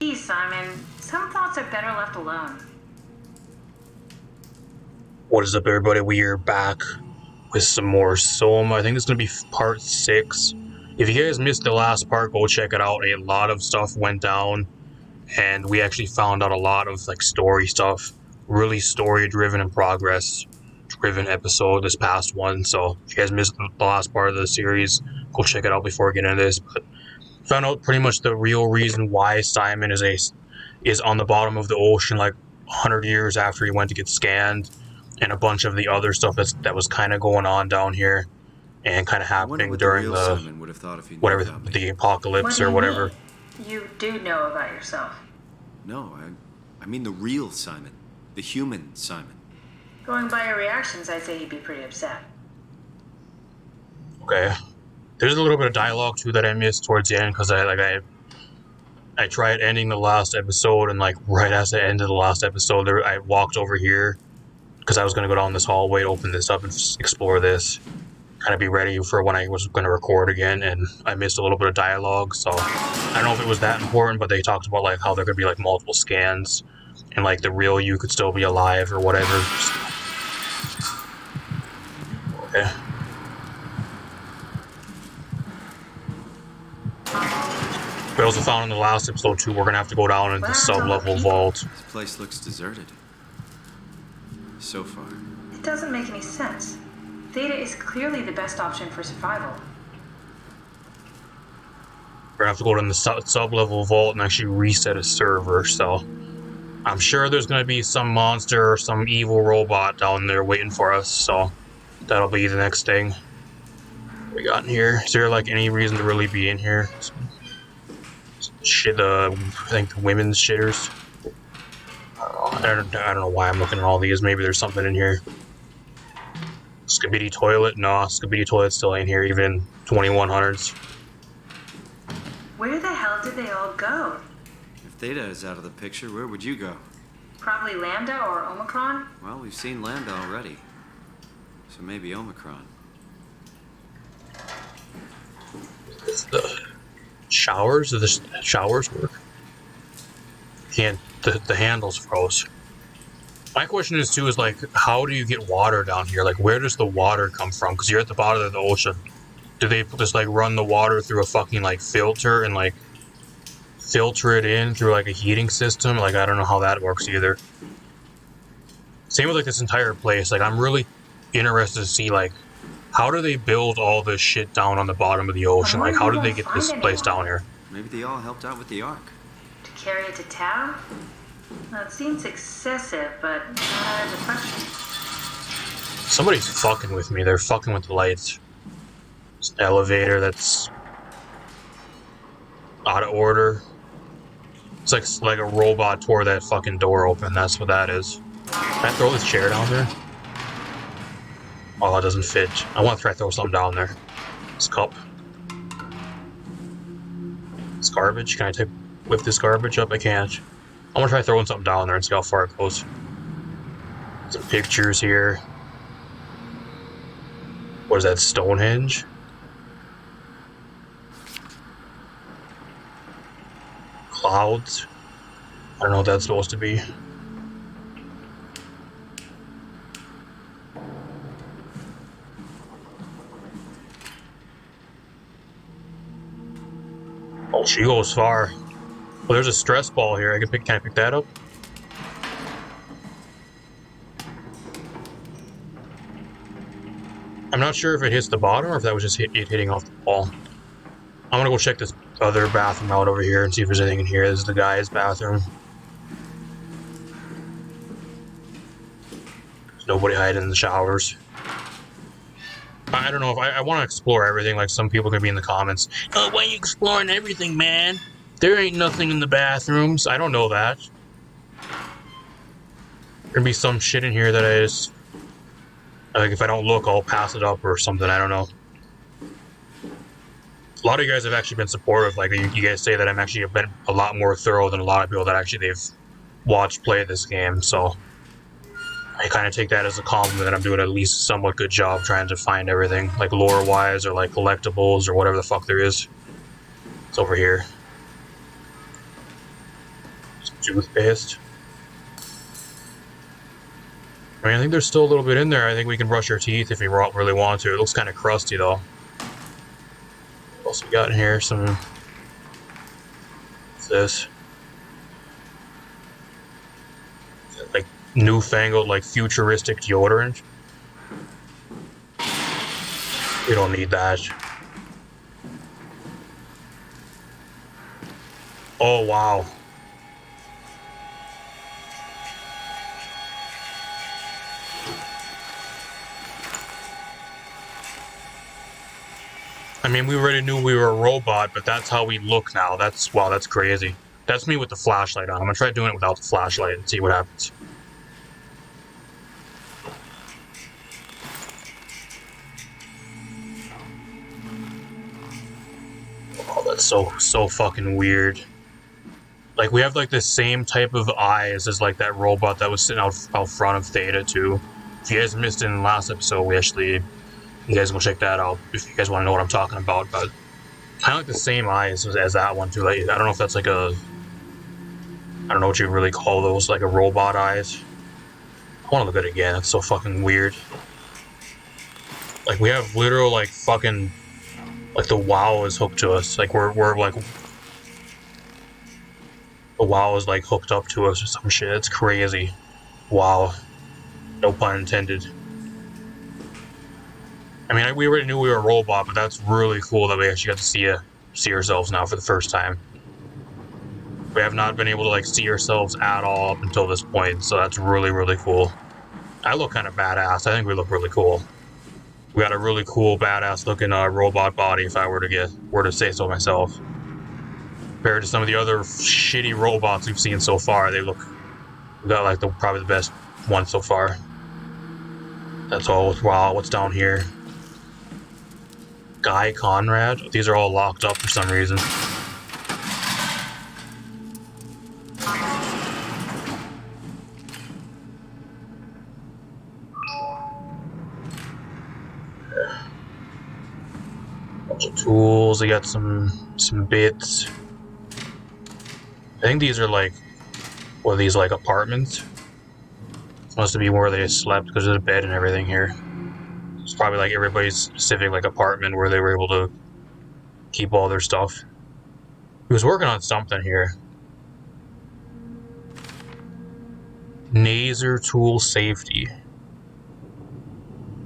Geez, Simon, some thoughts are better left alone. What is up, everybody? We are back with some more Soma. I think this is going to be part 6. If you guys missed the last part, go check it out. A lot of stuff went down, and we actually found out a lot of like story stuff. Really story-driven and progress-driven episode, this past one. So if you guys missed the last part of the series, go check it out before we get into this. But found out pretty much the real reason why Simon is on the bottom of the ocean like 100 years after he went to get scanned, and a bunch of the other stuff that was kind of going on down here and kind of happening during the apocalypse or whatever. You do know about yourself. No, I mean the real Simon. The human Simon. Going by your reactions, I'd say he'd be pretty upset. Okay. There's a little bit of dialogue too that I missed towards the end because I tried ending the last episode, and like right as I ended the last episode, I walked over here because I was going to go down this hallway, open this up, and explore this, kind of be ready for when I was going to record again, and I missed a little bit of dialogue. So I don't know if it was that important, but they talked about like how there could be like multiple scans, and like the real you could still be alive or whatever. Okay. We also found in the last episode too, we're gonna have to go down into the sub-level vault. This place looks deserted. So far. It doesn't make any sense. Theta is clearly the best option for survival. We're gonna have to go to the sub-level vault and actually reset a server, so I'm sure there's gonna be some monster or some evil robot down there waiting for us, so that'll be the next thing we got in here. Is there like any reason to really be in here? Shit, I think the women's shitters. I don't know why I'm looking at all these. Maybe there's something in here. Skibidi toilet? No, Skibidi toilet still ain't here, even in 2100s. Where the hell did they all go? If Theta is out of the picture, where would you go? Probably Lambda or Omicron? Well, we've seen Lambda already. So maybe Omicron. The showers? Do the showers work? Can't. The handles froze. My question is too, is like, how do you get water down here? Like, where does the water come from? Because you're at the bottom of the ocean. Do they just like run the water through a fucking like filter and like filter it in through like a heating system? Like, I don't know how that works either. Same with like this entire place. Like, I'm really interested to see like, how do they build all this shit down on the bottom of the ocean? Like, how did they get this place down here? Maybe they all helped out with the Ark. To carry it to town? That seems excessive, but not out of the question. Somebody's fucking with me. They're fucking with the lights. It's an elevator that's out of order. It's like a robot tore that fucking door open. That's what that is. Can I throw this chair down there? Oh, that doesn't fit. I want to try to throw something down there. This cup. It's garbage. Can I lift this garbage up? I can't. I'm gonna try throwing something down there and see how far it goes. Some pictures here. What is that, Stonehenge? Clouds? I don't know what that's supposed to be. Oh, she goes far. Well, there's a stress ball here. Can I pick that up? I'm not sure if it hits the bottom or if that was just it hitting off the wall. I'm gonna go check this other bathroom out over here and see if there's anything in here. This is the guy's bathroom. There's nobody hiding in the showers. I don't know if I want to explore everything. Like, some people can be in the comments, oh, why are you exploring everything, man? There ain't nothing in the bathrooms. I don't know that. There'd be some shit in here that I just, like, if I don't look, I'll pass it up or something. I don't know. A lot of you guys have actually been supportive. Like, you guys say that I'm actually been a lot more thorough than a lot of people that actually they've watched play this game. So I kind of take that as a compliment that I'm doing at least a somewhat good job trying to find everything, like lore-wise or like collectibles or whatever the fuck there is. It's over here. Toothpaste. I mean, I think there's still a little bit in there. I think we can brush our teeth if we really want to. It looks kind of crusty, though. What else we got in here? What's this? Like, newfangled, like, futuristic deodorant. We don't need that. Oh, wow. I mean, we already knew we were a robot, but that's how we look now. Wow, that's crazy. That's me with the flashlight on. I'm gonna try doing it without the flashlight and see what happens. Oh, that's so fucking weird. Like, we have, like, the same type of eyes as, like, that robot that was sitting out front of Theta, too. If you guys missed it in the last episode, you guys go check that out if you guys want to know what I'm talking about, but kind of like the same eyes as that one, too. Like, I don't know if that's, like, I don't know what you really call those, like, a robot eyes. I want to look at it again. It's so fucking weird. Like, we have literal, like, fucking, like, the WoW is hooked to us. Like, we're like, the WoW is, like, hooked up to us or some shit. It's crazy. Wow. No pun intended. I mean, we already knew we were a robot, but that's really cool that we actually got to see ourselves now for the first time. We have not been able to, like, see ourselves at all up until this point, so that's really, really cool. I look kind of badass. I think we look really cool. We got a really cool, badass looking robot body, if I were to say so myself. Compared to some of the other shitty robots we've seen so far, we got like probably the best one so far. That's all. Wow, what's down here? Guy Conrad. These are all locked up for some reason. Bunch of tools. They got some bits. I think these are like, what are these, like apartments? Must be where they slept because there's a bed and everything here. It's probably like everybody's specific like apartment where they were able to keep all their stuff. He was working on something here. Laser tool safety.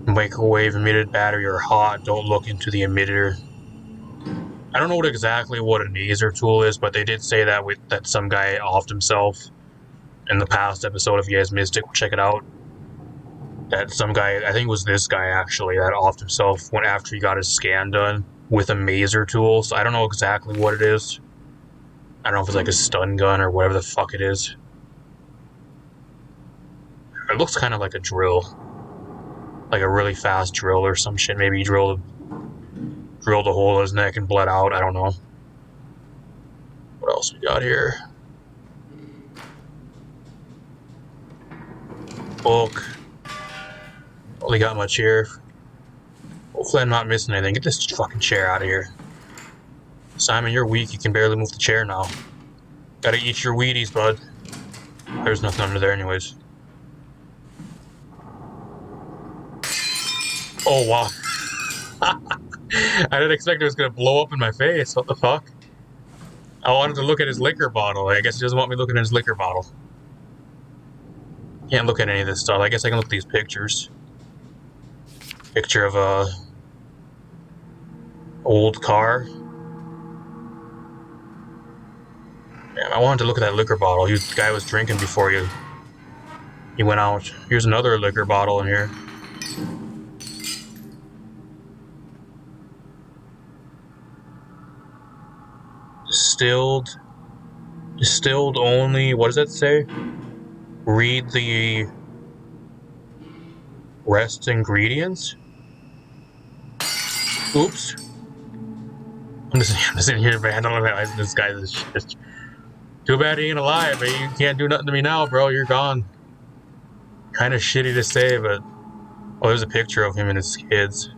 Microwave emitted battery are hot. Don't look into the emitter. I don't know exactly what a laser tool is, but they did say that that some guy offed himself in the past episode. If you guys missed it, check it out. That some guy, I think it was this guy actually, that offed himself when after he got his scan done with a maser tool. So I don't know exactly what it is. I don't know if it's like a stun gun or whatever the fuck it is. It looks kind of like a drill. Like a really fast drill or some shit. Maybe he drilled a hole in his neck and bled out. I don't know. What else we got here? Book. Only got much here. Hopefully I'm not missing anything. Get this fucking chair out of here. Simon, you're weak. You can barely move the chair now. Gotta eat your Wheaties, bud. There's nothing under there anyways. Oh, wow. I didn't expect it was gonna blow up in my face. What the fuck? I wanted to look at his liquor bottle. I guess he doesn't want me looking at his liquor bottle. Can't look at any of this stuff. I guess I can look at these pictures. Picture of a old car. Man, I wanted to look at that liquor bottle. The guy was drinking before he went out. Here's another liquor bottle in here. Distilled only. What does that say? Read the rest ingredients. Oops. I'm just sitting here vandalizing this guy's shit. Too bad he ain't alive, but you can't do nothing to me now, bro. You're gone. Kind of shitty to say, but oh, there's a picture of him and his kids.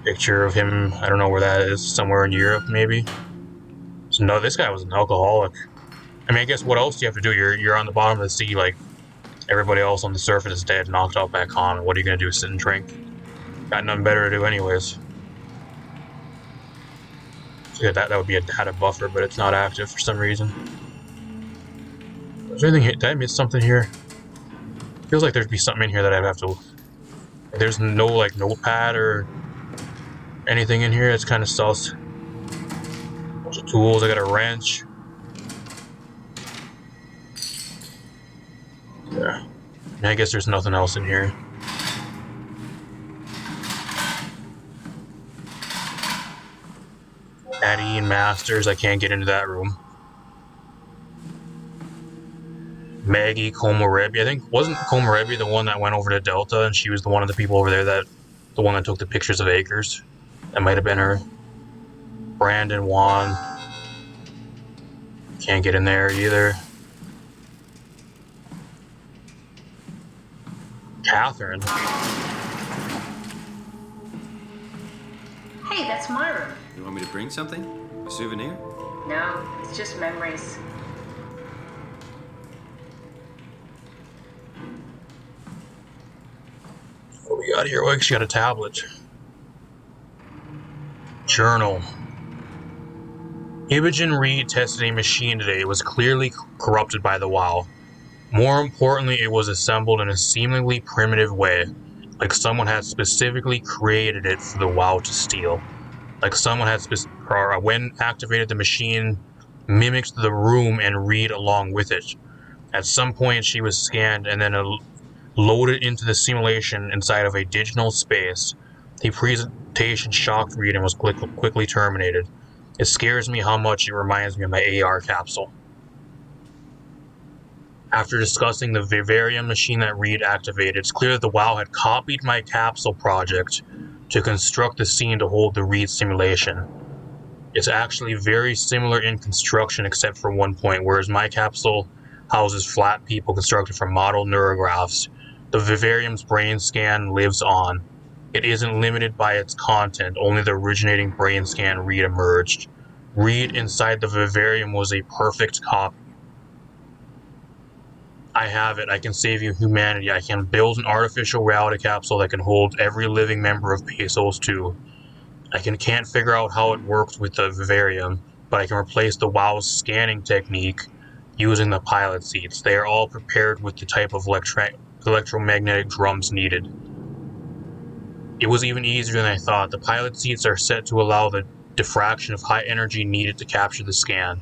Picture of him, I don't know where that is, somewhere in Europe maybe. So no, this guy was an alcoholic. I mean, I guess what else do you have to do? You're on the bottom of the sea, like everybody else on the surface is dead, knocked out back on. What are you gonna do? Sit and drink? Got nothing better to do anyways. Yeah, that would be a data buffer, but it's not active for some reason. Is there anything? Did I miss something here? Feels like there'd be something in here that I'd have to. There's no like notepad or anything in here. It's kind of sus. Bunch of tools. I got a wrench. Yeah. I guess there's nothing else in here. Addy and Masters. I can't get into that room. Maggie Komorebi. I think wasn't Komorebi the one that went over to Delta, and she was the one of the people over there the one that took the pictures of Acres. That might have been her. Brandon Wan. Can't get in there either. Catherine. Hey, that's my room. You want me to bring something? A souvenir? No, it's just memories. What we got here? Oh, she got a tablet. Journal. Imogen Reed tested a machine today. It was clearly corrupted by the WoW. More importantly, it was assembled in a seemingly primitive way, like someone had specifically created it for the WoW to steal. Like someone had when activated the machine, mimicked the room and Reed along with it. At some point, she was scanned and then loaded into the simulation inside of a digital space. The presentation shocked Reed and was quickly terminated. It scares me how much it reminds me of my AR capsule. After discussing the vivarium machine that Reed activated, it's clear that the WoW had copied my capsule project to construct the scene to hold the Reed simulation. It's actually very similar in construction except for one point, whereas my capsule houses flat people constructed from model neurographs. The vivarium's brain scan lives on. It isn't limited by its content, only the originating brain scan Reed emerged. Reed inside the vivarium was a perfect copy. I have it. I can save you humanity. I can build an artificial reality capsule that can hold every living member of Pesos too. I can't figure out how it works with the vivarium, but I can replace the WoW's scanning technique using the pilot seats. They are all prepared with the type of electromagnetic drums needed. It was even easier than I thought. The pilot seats are set to allow the diffraction of high energy needed to capture the scan.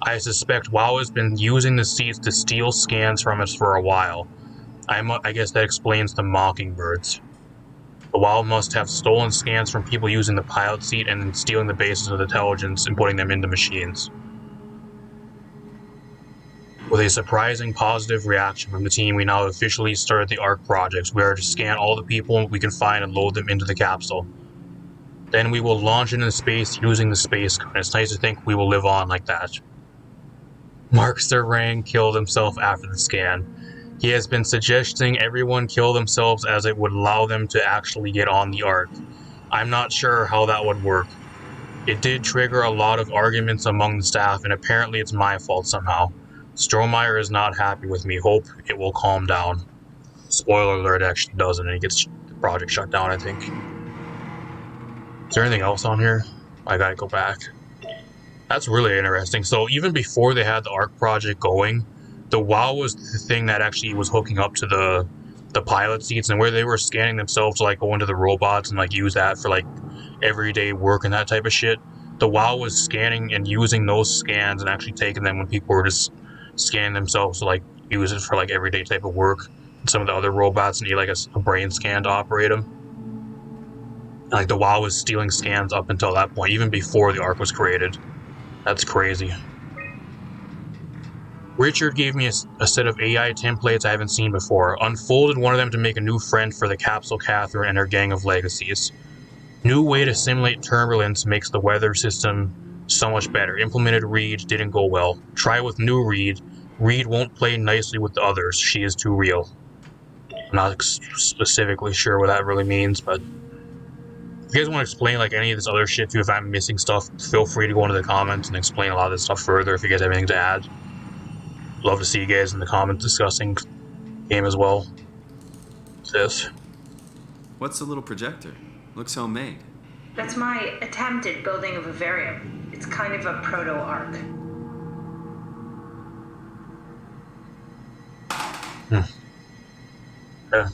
I suspect WoW has been using the seats to steal scans from us for a while. I guess that explains the Mockingbirds. The WoW must have stolen scans from people using the pilot seat and then stealing the bases of intelligence and putting them into machines. With a surprising positive reaction from the team, we now officially started the ARC projects. We are to scan all the people we can find and load them into the capsule. Then we will launch into space using the space gun. It's nice to think we will live on like that. Mark Serang killed himself after the scan. He has been suggesting everyone kill themselves as it would allow them to actually get on the ARC. I'm not sure how that would work. It did trigger a lot of arguments among the staff, and apparently it's my fault somehow. Strohmeyer is not happy with me. Hope it will calm down. Spoiler alert, it actually doesn't, and he gets the project shut down, I think. Is there anything else on here? I gotta go back. That's really interesting. So even before they had the ARC project going, the WoW was the thing that actually was hooking up to the pilot seats, and where they were scanning themselves to like go into the robots and like use that for like everyday work and that type of shit. The WoW was scanning and using those scans and actually taking them when people were just scanning themselves to like use it for like everyday type of work. And some of the other robots need like a brain scan to operate them. And, like the WoW was stealing scans up until that point, even before the ARC was created. That's crazy. Richard gave me a set of AI templates I haven't seen before. Unfolded one of them to make a new friend for the Capsule Catherine and her gang of legacies. New way to simulate turbulence makes the weather system so much better. Implemented Reed didn't go well. Try with new Reed. Reed won't play nicely with the others. She is too real. I'm not specifically sure what that really means, but If you guys want to explain like any of this other shit too, if I'm missing stuff, feel free to go into the comments and explain a lot of this stuff further if you guys have anything to add. Love to see you guys in the comments discussing game as well. What's this? What's the little projector? Looks homemade. That's my attempt at building a vivarium. It's kind of a proto-ark. Yeah.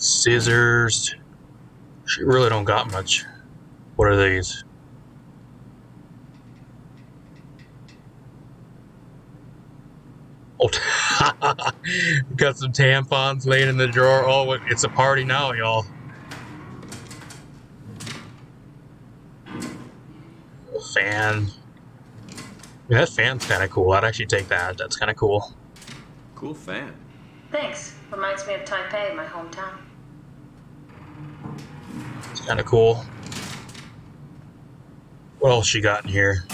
Scissors. She really don't got much. What are these? Oh, got some tampons laying in the drawer. Oh, it's a party now, y'all. Fan. I mean, that fan's kind of cool. I'd actually take that. That's kind of cool. Cool fan. Thanks. Reminds me of Taipei, my hometown. It's kind of cool. What else she got in here?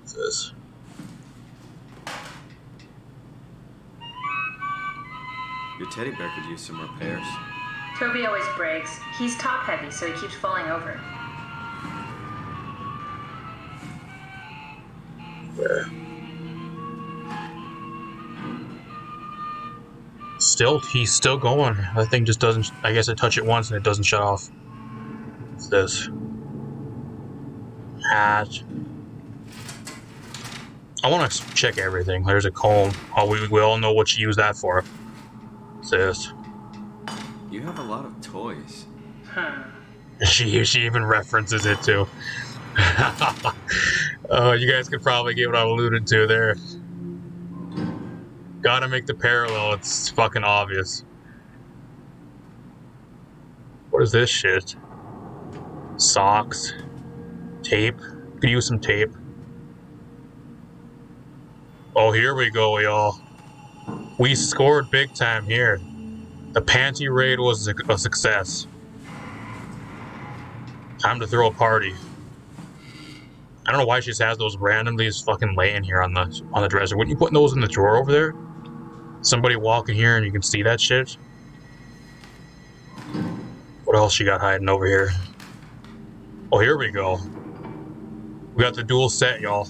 What's this? Your teddy bear could use some repairs. Toby always breaks. He's top heavy, so he keeps falling over. Where? He's still going. That thing just doesn't. I guess I touch it once and it doesn't shut off. What's this? Hat. I want to check everything. There's a comb. Oh, we all know what you use that for. What's this? You have a lot of toys. She even references it too. Oh, you guys could probably get what I alluded to there. Gotta make the parallel. It's fucking obvious. What is this shit? Socks. Tape. Could use some tape. Oh, here we go, y'all. We scored big time here. The panty raid was a success. Time to throw a party. I don't know why she just has those randomly just fucking laying here on the dresser. Wouldn't you put those in the drawer over there? Somebody walk in here and you can see that shit. What else she got hiding over here? Oh, here we go. We got the dual set, y'all.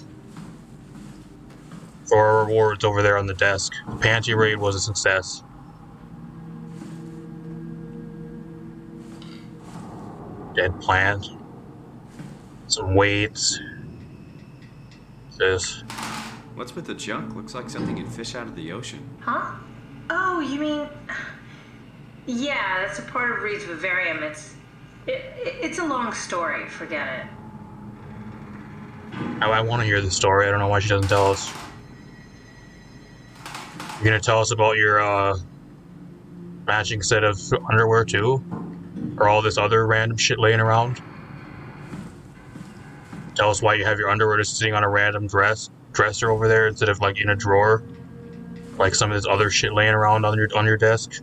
For our rewards over there on the desk. The panty raid was a success. Dead plant. Some weights. This. What's with the junk? Looks like something you'd fish out of the ocean. Huh? Oh, you mean... Yeah, that's a part of Reed's vivarium. It's a long story. Forget it. I want to hear the story. I don't know why she doesn't tell us. You're gonna tell us about your matching set of underwear too? Or all this other random shit laying around? Tell us why you have your underwear just sitting on a random dresser over there instead of like in a drawer, like some of this other shit laying around on your desk.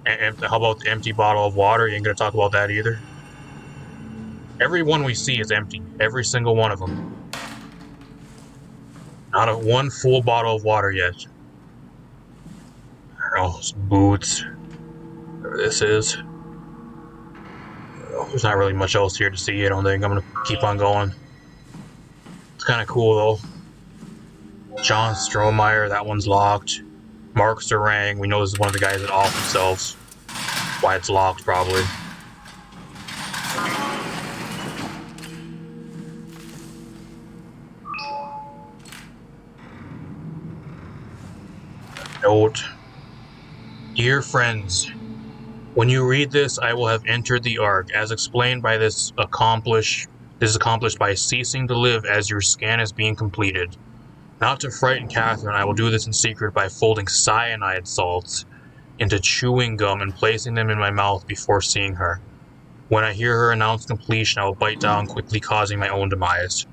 And how about the empty bottle of water? You ain't gonna talk about that either. Every one we see is empty. Every single one of them. Not a one full bottle of water yet. I don't know, some boots. Whatever this is. There's not really much else here to see, I don't think. I'm gonna keep on going. It's kind of cool though. John Strohmeyer, that one's locked. Mark Serang, we know this is one of the guys that off themselves. Why it's locked, probably. Note. Dear friends, when you read this, I will have entered the Ark. As explained by this is accomplished by ceasing to live as your scan is being completed. Not to frighten Catherine, I will do this in secret by folding cyanide salts into chewing gum and placing them in my mouth before seeing her. When I hear her announce completion, I will bite down, quickly causing my own demise.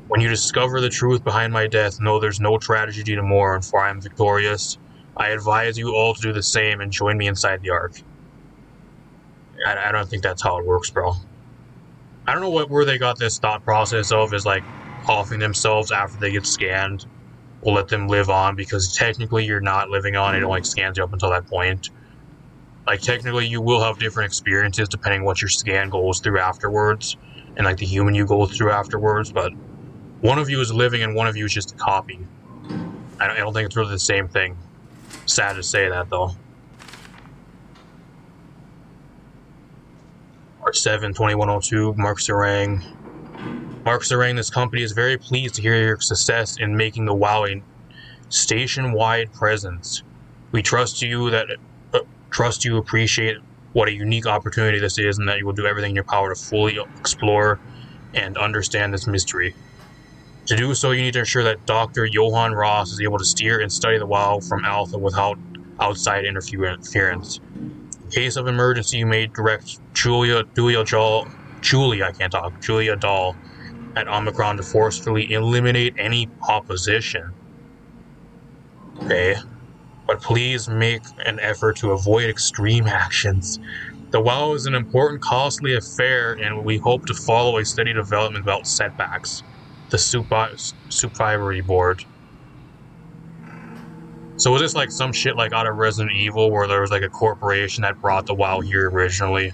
When you discover the truth behind my death, know there's no tragedy to mourn, for I am victorious. I advise you all to do the same and join me inside the Ark. I don't think that's how it works, bro. I don't know where they got this thought process of is like offing themselves after they get scanned. We'll let them live on because technically you're not living on. It only scans you up until that point. Like technically you will have different experiences depending what your scan goes through afterwards, and like the human you go through afterwards. But one of you is living and one of you is just a copy. I don't think it's really the same thing. Sad to say that though. March 7, 2102, Mark Serang. Mark Serang, this company is very pleased to hear your success in making the WoW a station-wide presence. We trust you appreciate what a unique opportunity this is, and that you will do everything in your power to fully explore and understand this mystery. To do so, you need to ensure that Dr. Johann Ross is able to steer and study the WoW from Alpha without outside interference. In case of emergency, you may direct Julia Dahl at Omicron to forcefully eliminate any opposition. Okay. But please make an effort to avoid extreme actions. The WoW is an important, costly affair, and we hope to follow a steady development without setbacks. The Supervisory Board. So was this like some shit like out of Resident Evil where there was like a corporation that brought the WoW here originally?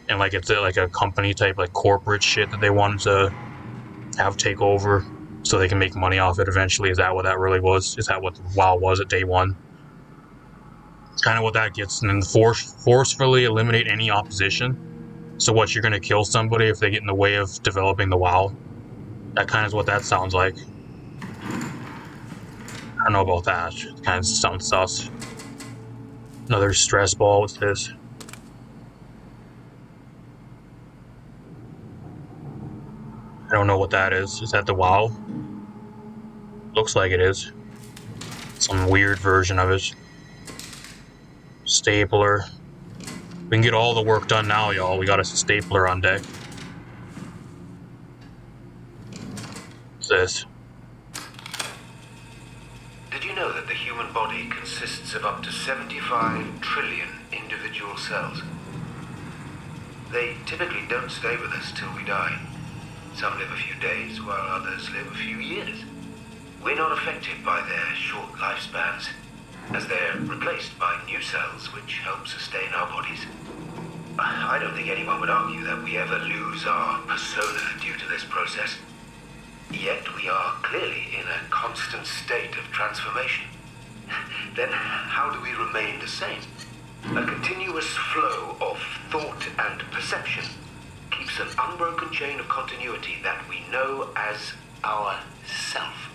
And like it's like a company type like corporate shit that they wanted to have take over so they can make money off it eventually? Is that what that really was? Is that what the WoW was at day one? It's kind of what that gets. And then forcefully eliminate any opposition. So what, you're going to kill somebody if they get in the way of developing the WoW? That kind of is what that sounds like. I don't know about that. It kind of sounds sus. Another stress ball. What's this? I don't know what that is. Is that the WoW? Looks like it is. Some weird version of it. Stapler. We can get all the work done now, y'all. We got a stapler on deck. What's this? Did you know that the human body consists of up to 75 trillion individual cells? They typically don't stay with us till we die. Some live a few days, while others live a few years. We're not affected by their short lifespans, as they're replaced by new cells which help sustain our bodies. I don't think anyone would argue that we ever lose our persona due to this process. Yet we are clearly in a constant state of transformation. Then how do we remain the same? A continuous flow of thought and perception keeps an unbroken chain of continuity that we know as our self.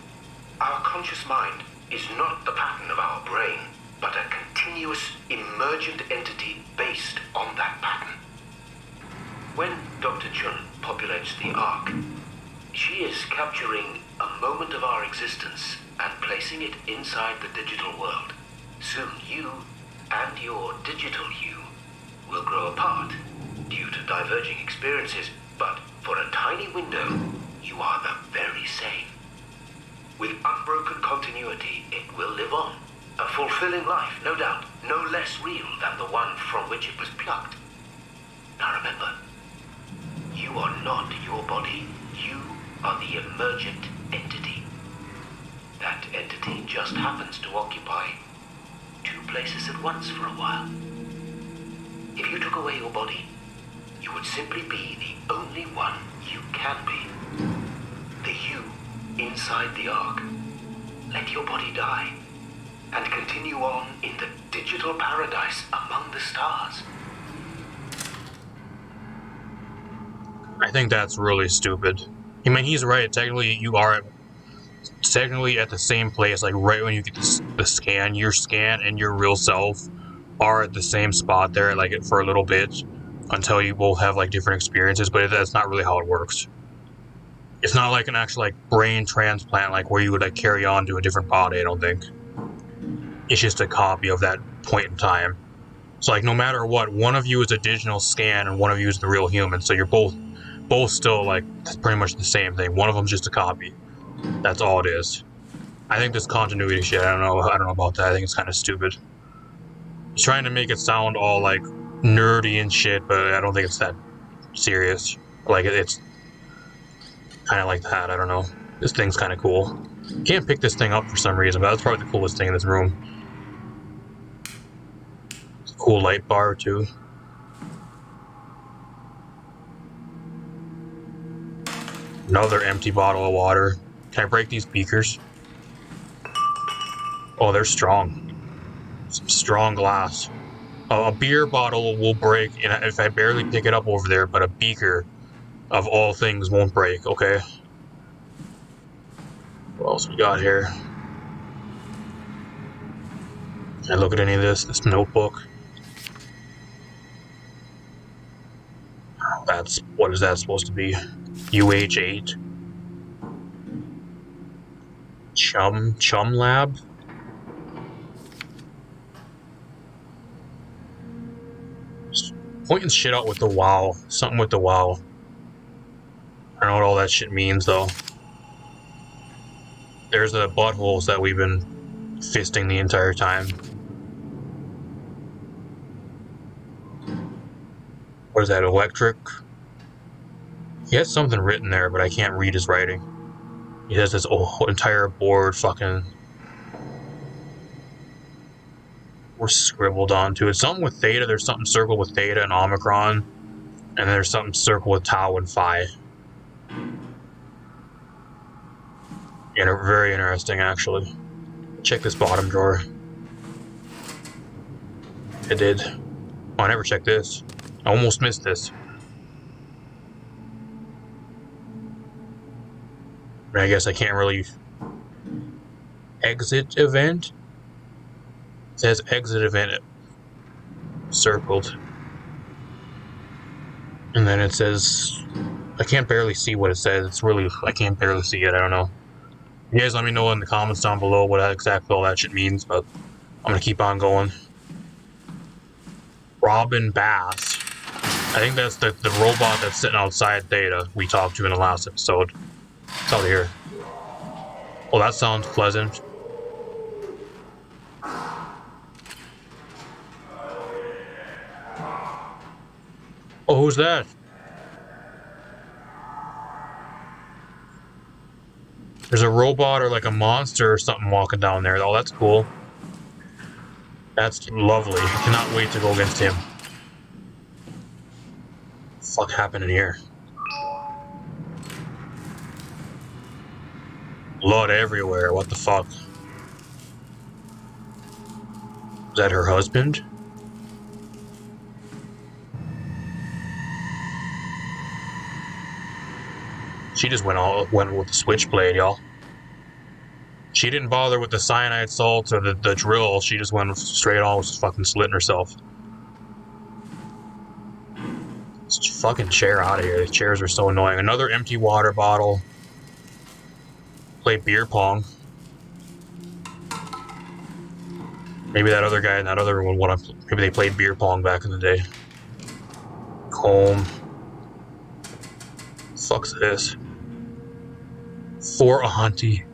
Our conscious mind is not the pattern of our brain, but a continuous emergent entity based on that pattern. When Dr. Chun populates the Ark, she is capturing a moment of our existence and placing it inside the digital world. Soon you and your digital you will grow apart due to diverging experiences, but for a tiny window, you are the very same. With unbroken continuity, it will live on. A fulfilling life, no doubt, no less real than the one from which it was plucked. Now remember, you are not your body. You are the emergent entity. That entity just happens to occupy two places at once for a while. If you took away your body, you would simply be the only one you can be. The you inside the Ark. Let your body die and continue on in the digital paradise among the stars. I think that's really stupid. I mean, he's right. Technically, you are at the same place. Like right when you get the scan, your scan and your real self are at the same spot there, like for a little bit, until you both have like different experiences. But that's not really how it works. It's not like an actual like brain transplant, like where you would like carry on to a different body. I don't think. It's just a copy of that point in time. So like no matter what, one of you is a digital scan and one of you is the real human. So you're both still like pretty much the same thing. One of them's just a copy. That's all it is. I think this continuity shit, I don't know about that. I think it's kind of stupid. He's trying to make it sound all like nerdy and shit, but I don't think it's that serious. Like it's kind of like that. I don't know. This thing's kind of cool. Can't pick this thing up for some reason, but that's probably the coolest thing in this room. It's a cool light bar too. Another empty bottle of water. Can I break these beakers? Oh, they're strong. Some strong glass. A beer bottle will break if I barely pick it up over there, but a beaker, of all things, won't break, okay? What else we got here? Can I look at any of this? This notebook? What is that supposed to be? UH8? Chum Lab? Pointing shit out with the wow. Something with the wow. I don't know what all that shit means, though. There's the buttholes that we've been fisting the entire time. What is that, electric? He has something written there, but I can't read his writing. He has this whole entire board fucking... We're scribbled onto it. Something with theta, there's something circled with theta and omicron. And there's something circled with tau and phi. Very interesting, actually. Check this bottom drawer. I did. Oh, I never checked this. I almost missed this. I guess I can't really... Exit event? It says exit event circled. And then it says... I can't barely see what it says. It's really... I can't barely see it. I don't know. You guys let me know in the comments down below what exactly all that shit means, but I'm gonna keep on going. Robin Bass. I think that's the robot that's sitting outside Theta we talked to in the last episode. It's out here. Well, that sounds pleasant. Oh, who's that? There's a robot or like a monster or something walking down there. Oh, that's cool. That's lovely. I cannot wait to go against him. What the fuck happened in here? Blood everywhere. What the fuck? Is that her husband? She just went with the switchblade, y'all. She didn't bother with the cyanide salts or the drill. She just went straight on with fucking slitting herself. This fucking chair out of here. The chairs are so annoying. Another empty water bottle. Play beer pong. Maybe that other guy in that other one, maybe they played beer pong back in the day. Comb. Fuck's this? For Auntie.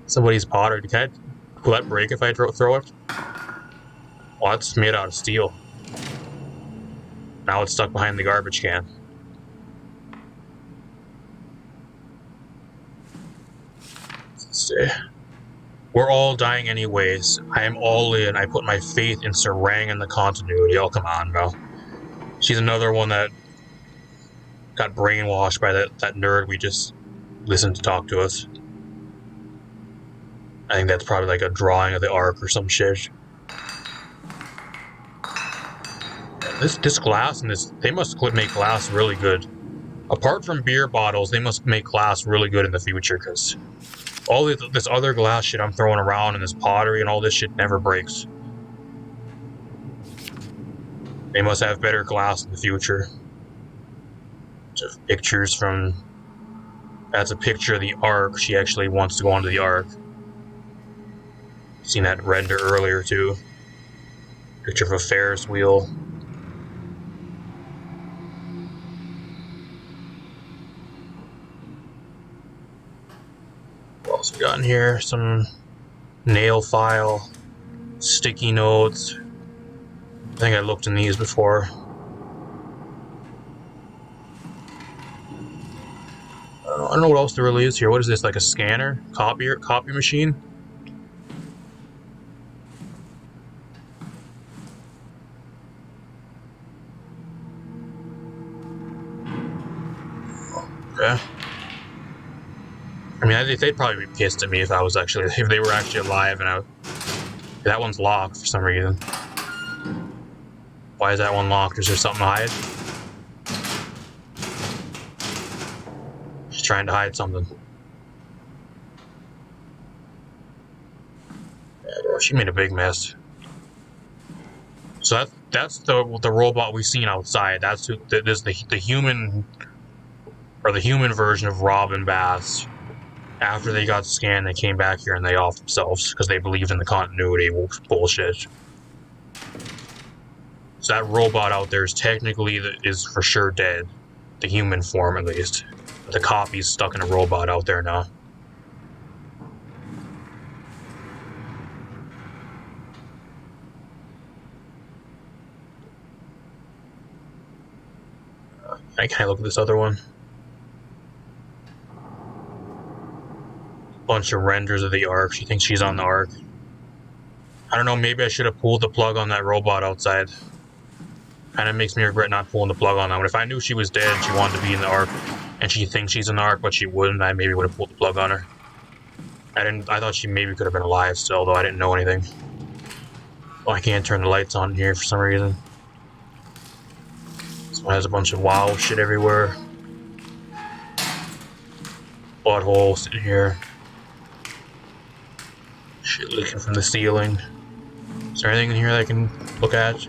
Somebody's pottery. Will that break if I throw it? Well, it's made out of steel. Now it's stuck behind the garbage can. Let's see. We're all dying anyways. I am all in. I put my faith in Sarang and the continuity. Oh, come on, bro. She's another one that got brainwashed by that nerd we just listened to talk to us. I think that's probably like a drawing of the Ark or some shit. This glass and this, they must make glass really good. Apart from beer bottles, they must make glass really good in the future, because all this other glass shit I'm throwing around and this pottery and all this shit never breaks. They must have better glass in the future. Just pictures from... That's a picture of the Ark. She actually wants to go onto the Ark. Seen that render earlier too. Picture of a Ferris wheel. What else we got in here? Some nail file, sticky notes. I think I looked in these before. I don't know what else there really is here. What is this, like a scanner? Copy machine? Okay. I mean, I think they'd probably be pissed at me if they were actually alive and that one's locked for some reason. Why is that one locked? Is there something to hide? She's trying to hide something. Yeah, she made a big mess. So that's the robot we've seen outside. That's the human, or the human version of Robin Bass. After they got scanned, they came back here and they offed themselves because they believed in the continuity bullshit. So that robot out there is technically is for sure dead, the human form at least. The copy's stuck in a robot out there now. Can I look at this other one? Bunch of renders of the Ark. She thinks she's on the Ark. I don't know, maybe I should have pulled the plug on that robot outside. Kind of makes me regret not pulling the plug on that one. If I knew she was dead and she wanted to be in the Ark, and she thinks she's in the Ark, but she wouldn't, I maybe would have pulled the plug on her. I thought she maybe could have been alive still, though I didn't know anything. Oh, I can't turn the lights on here for some reason. This one has a bunch of wow shit everywhere. Butthole sitting here. Shit leaking from the ceiling. Is there anything in here that I can look at?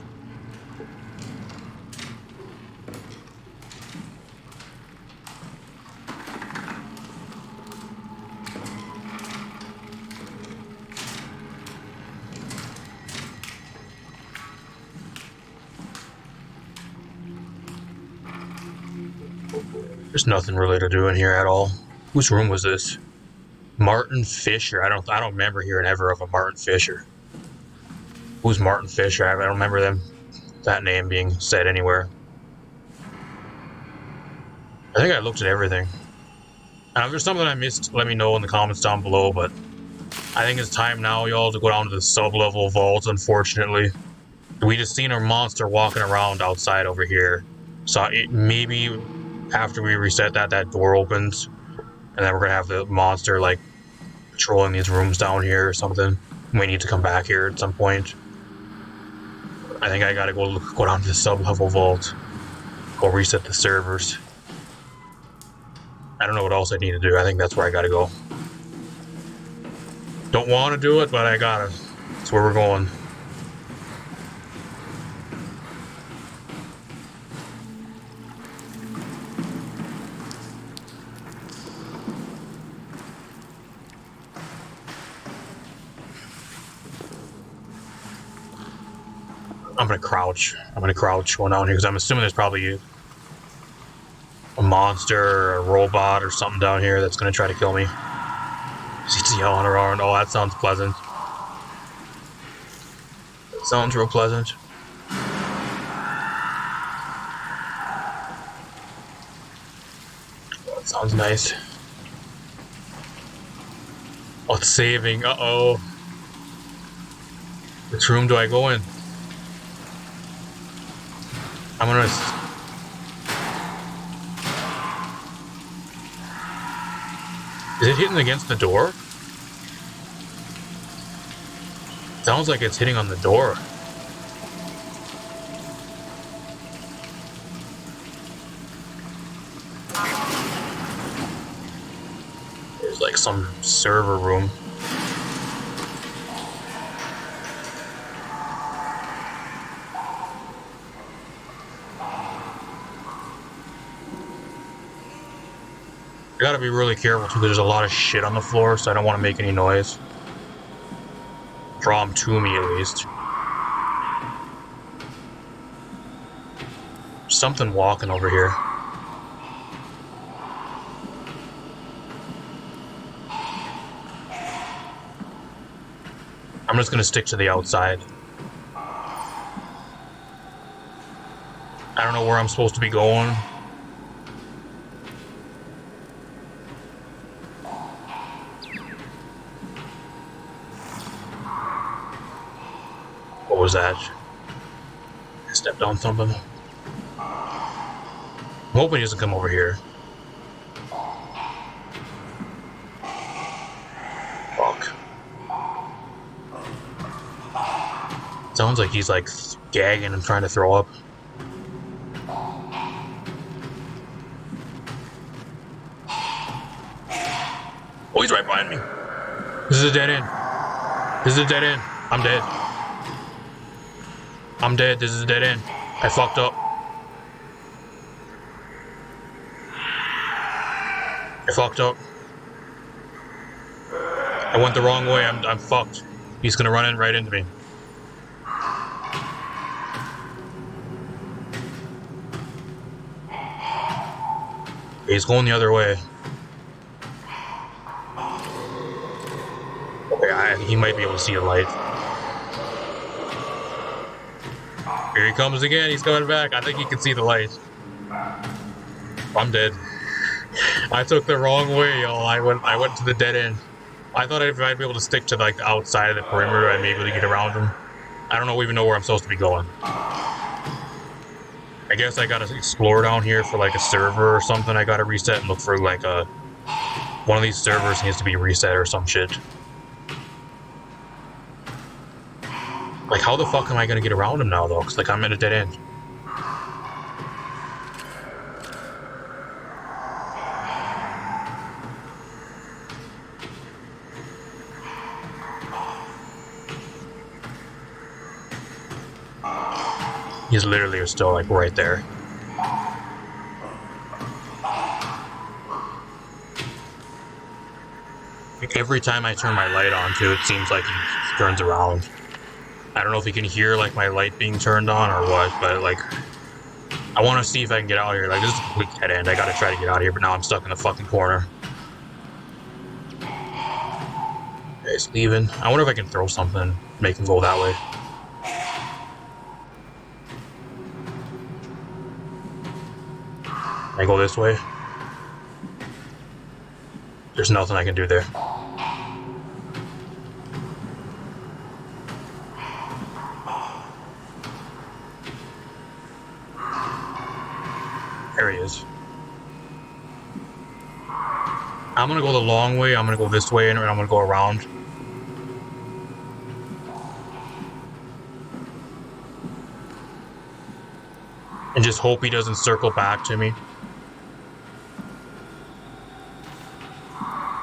There's nothing really to do in here at all. Whose room was this? Martin Fisher. I don't remember hearing ever of a Martin Fisher. Who's Martin Fisher? I don't remember that name being said anywhere. I think I looked at everything. And if there's something I missed, let me know in the comments down below, but I think it's time now, y'all, to go down to the sub-level vault, unfortunately. We just seen a monster walking around outside over here. So maybe after we reset that door opens, and then we're gonna have the monster, like, patrolling these rooms down here or something. We need to come back here at some point. I think I gotta go down to the sub-level vault. Go reset the servers. I don't know what else I need to do. I think that's where I gotta go. Don't want to do it, but I gotta. That's where we're going. I'm gonna crouch. Going down here because I'm assuming there's probably a monster or a robot or something down here that's gonna try to kill me. She's yelling around. Oh, that sounds pleasant. That sounds real pleasant. That sounds nice. Oh, it's saving. Uh-oh. Which room do I go in? I'm gonna... Is it hitting against the door? Sounds like it's hitting on the door. There's like some server room. I gotta be really careful too, because there's a lot of shit on the floor, so I don't want to make any noise. Draw them to me, at least. Something walking over here. I'm just gonna stick to the outside. I don't know where I'm supposed to be going. What was that? I stepped on something. I'm hoping he doesn't come over here. Fuck. Sounds like he's like gagging and trying to throw up. Oh, he's right behind me. This is a dead end. This is a dead end. I'm dead. I'm dead. This is a dead end. I fucked up. I fucked up. I went the wrong way. I'm fucked. He's gonna run in right into me. He's going the other way. Okay, he might be able to see the light. Here he comes again. He's coming back. I think he can see the light. I'm dead. I took the wrong way, y'all. I went to the dead end. I thought if I'd be able to stick to like the outside of the perimeter, I'd be able to get around him. I don't even know where I'm supposed to be going. I guess I gotta explore down here for like a server or something. I gotta reset and look for like one of these servers needs to be reset or some shit. Like, how the fuck am I gonna get around him now though? Cause like I'm at a dead end. He's literally still like right there. Like, every time I turn my light on too, it seems like he turns around. I don't know if he can hear like my light being turned on or what, but like I want to see if I can get out of here. Like, this is a complete dead end. I gotta try to get out of here, but now I'm stuck in the fucking corner. He's leaving. I wonder if I can throw something, make him go that way. I go this way. There's nothing I can do there. There he is. I'm gonna go the long way. I'm gonna go this way and I'm gonna go around. And just hope he doesn't circle back to me.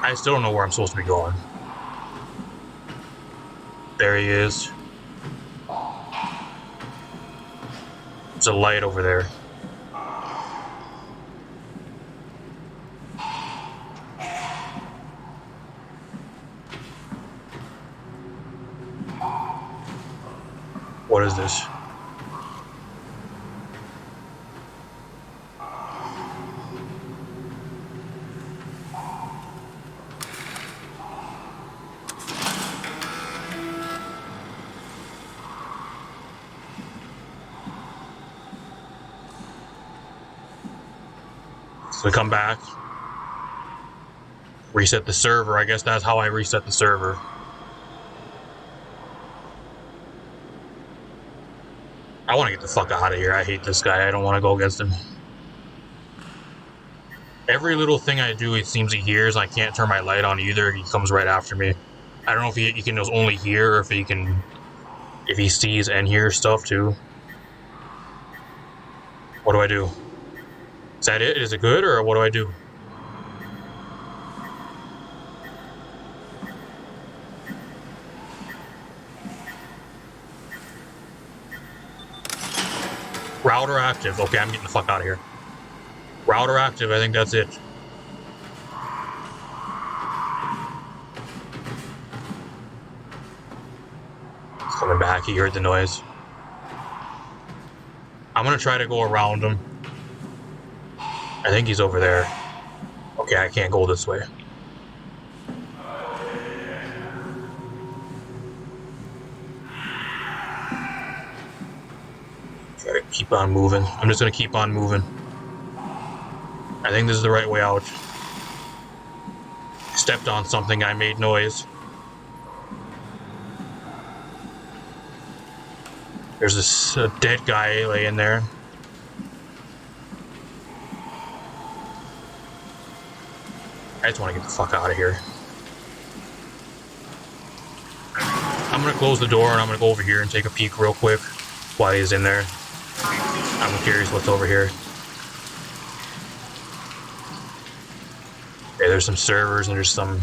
I still don't know where I'm supposed to be going. There he is. There's a light over there. What is this? So come back, reset the server. I guess that's how I reset the server. I want to get the fuck out of here. I hate this guy. I don't want to go against him. Every little thing I do, it seems he hears, and I can't turn my light on either. He comes right after me. I don't know if he can only hear, or if he sees and hears stuff too. What do I do? Is that it? Is it good, or what do I do? Router active. Okay, I'm getting the fuck out of here. Router active. I think that's it. He's coming back. He heard the noise. I'm gonna try to go around him. I think he's over there. Okay, I can't go this way. Try to keep on moving. I'm just gonna keep on moving. I think this is the right way out. Stepped on something, I made noise. There's this dead guy laying there. I just want to get the fuck out of here. I'm gonna close the door and I'm gonna go over here and take a peek real quick while he's in there. I'm curious what's over here. Okay, there's some servers and there's some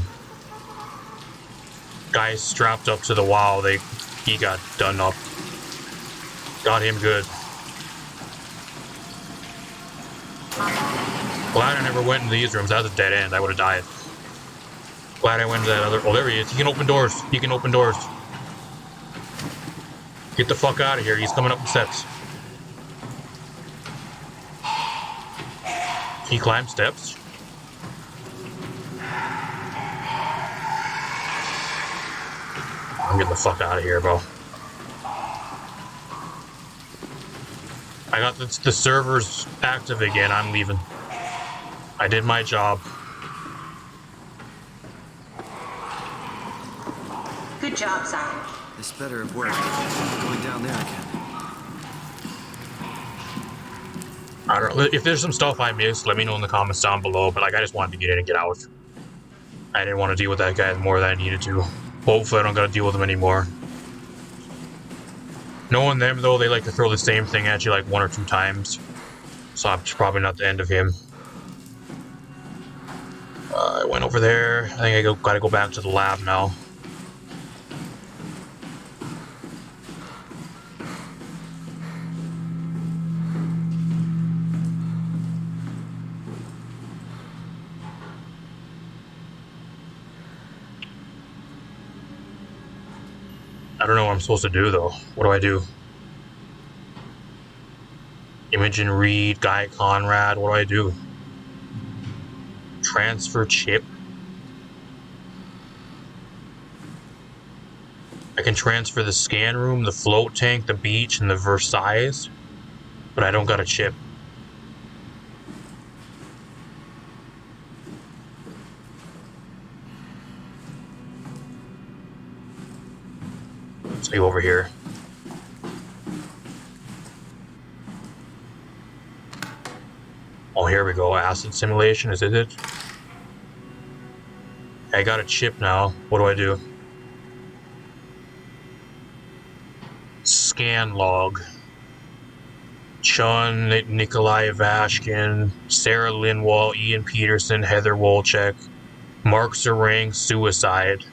guys strapped up to the wall. He got done up. Got him good. Glad I never went into these rooms. That was a dead end. I would have died. Glad I went into that other. Oh, there he is. He can open doors. He can open doors. Get the fuck out of here. He's coming up the steps. He climbed steps. I'm getting the fuck out of here, bro. I got the servers active again. I'm leaving. I did my job. Good job, Simon. This better have worked. Going down there again. I don't know. If there's some stuff I missed, let me know in the comments down below. But like, I just wanted to get in and get out. I didn't want to deal with that guy more than I needed to. Hopefully, I don't gotta deal with him anymore. Knowing them, though, they like to throw the same thing at you like 1 or 2 times. So I'm probably not the end of him. I went over there. I think I gotta go back to the lab now. I don't know what I'm supposed to do, though. What do I do? Imogen Reed, Guy Conrad, what do I do? Transfer chip? I can transfer the scan room, the float tank, the beach, and the Versailles, but I don't got a chip. Let's go over here. Oh, here we go. Acid simulation, is it? I got a chip now. What do I do? Scan log. Chun, Nikolai Vashkin, Sarah Linwall, Ian Peterson, Heather Wolchek, Mark Serang, suicide.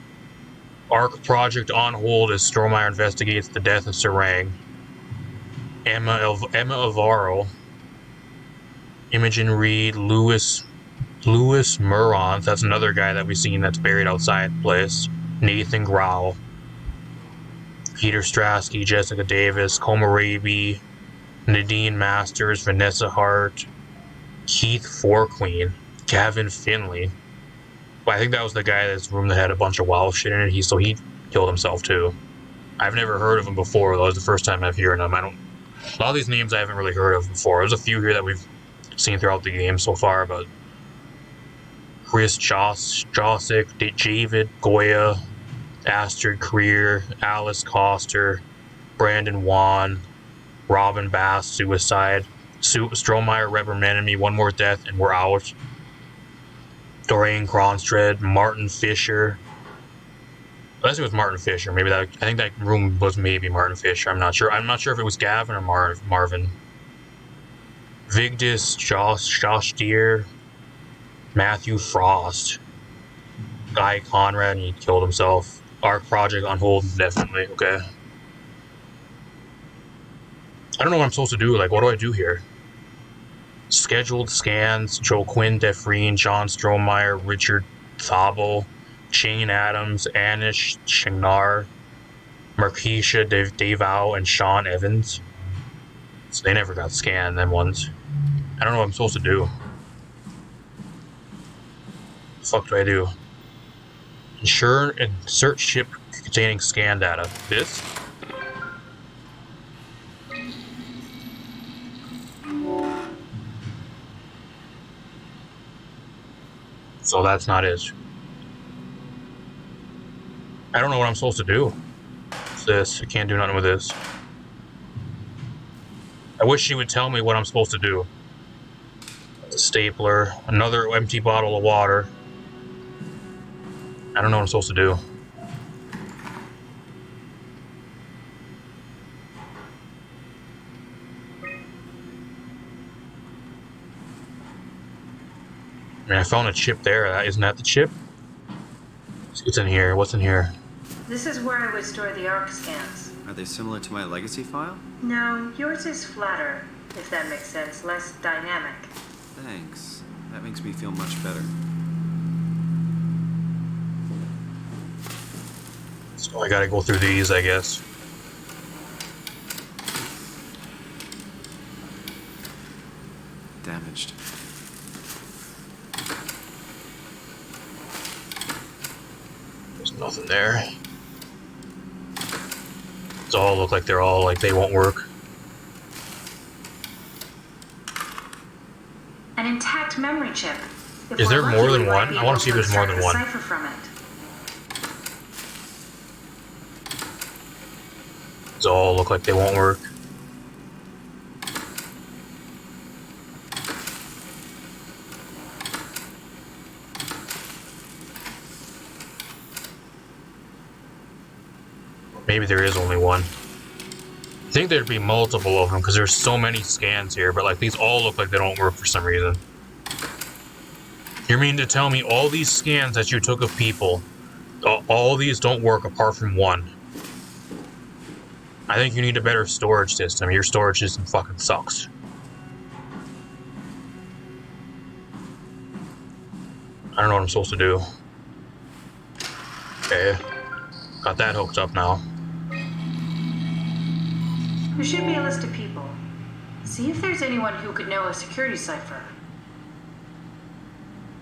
ARC project on hold as Strohmeyer investigates the death of Serang. Emma Avaro, Imogen Reed, Louis Murons, that's another guy that we've seen that's buried outside the place. Nathan Grau, Peter Strasky, Jessica Davis, Coma Raby, Nadine Masters, Vanessa Hart, Keith Forqueen, Gavin Finley. Well, I think that was the guy that's room that had a bunch of wild shit in it. So he killed himself too. I've never heard of him before, though. It's the first time I've heard them. A lot of these names I haven't really heard of before. There's a few here that we've seen throughout the game so far, but Chris Josic, David Goya, Astrid Creer, Alice Coster, Brandon Wan, Robin Bass, suicide. Strohmeyer reprimanded me, one more death, and we're out. Doreen Cronstred, Martin Fisher. Unless it was Martin Fisher, maybe that. I think that room was maybe Martin Fisher. I'm not sure. I'm not sure if it was Gavin or Marvin. Vigdis, Josh Deere, Matthew Frost, Guy Conrad, and he killed himself. ARC project on hold, definitely. Okay. I don't know what I'm supposed to do. Like, what do I do here? Scheduled scans, Joaquin Defreen, John Strohmeyer, Richard Thabo, Shane Adams, Anish Shingnar, Marquisha Davao, and Sean Evans. So they never got scanned, them ones. I don't know what I'm supposed to do. What the fuck do I do? Insert chip containing scan data. This? So that's not it. I don't know what I'm supposed to do. What's this? I can't do nothing with this. I wish she would tell me what I'm supposed to do. A stapler, another empty bottle of water. I don't know what I'm supposed to do. I mean, I found a chip there. Isn't that the chip? What's in here? What's in here? This is where I would store the ARC scans. Are they similar to my legacy file? No, yours is flatter, if that makes sense, less dynamic. Thanks. That makes me feel much better. So I gotta go through these, I guess. Damaged. There's nothing there. These all look like they're all like they won't work. An intact memory chip. If Is there we're more lucky, than we might one? be I wanna able see if there's more than extract one. the cipher from it. These all look like they won't work. Maybe there is only one. I think there'd be multiple of them because there's so many scans here, but like these all look like they don't work for some reason. You mean to tell me all these scans that you took of people, all these don't work apart from one? I think you need a better storage system. Your storage system fucking sucks. I don't know what I'm supposed to do. Okay. Got that hooked up now. There should be a list of people. See if there's anyone who could know a security cipher.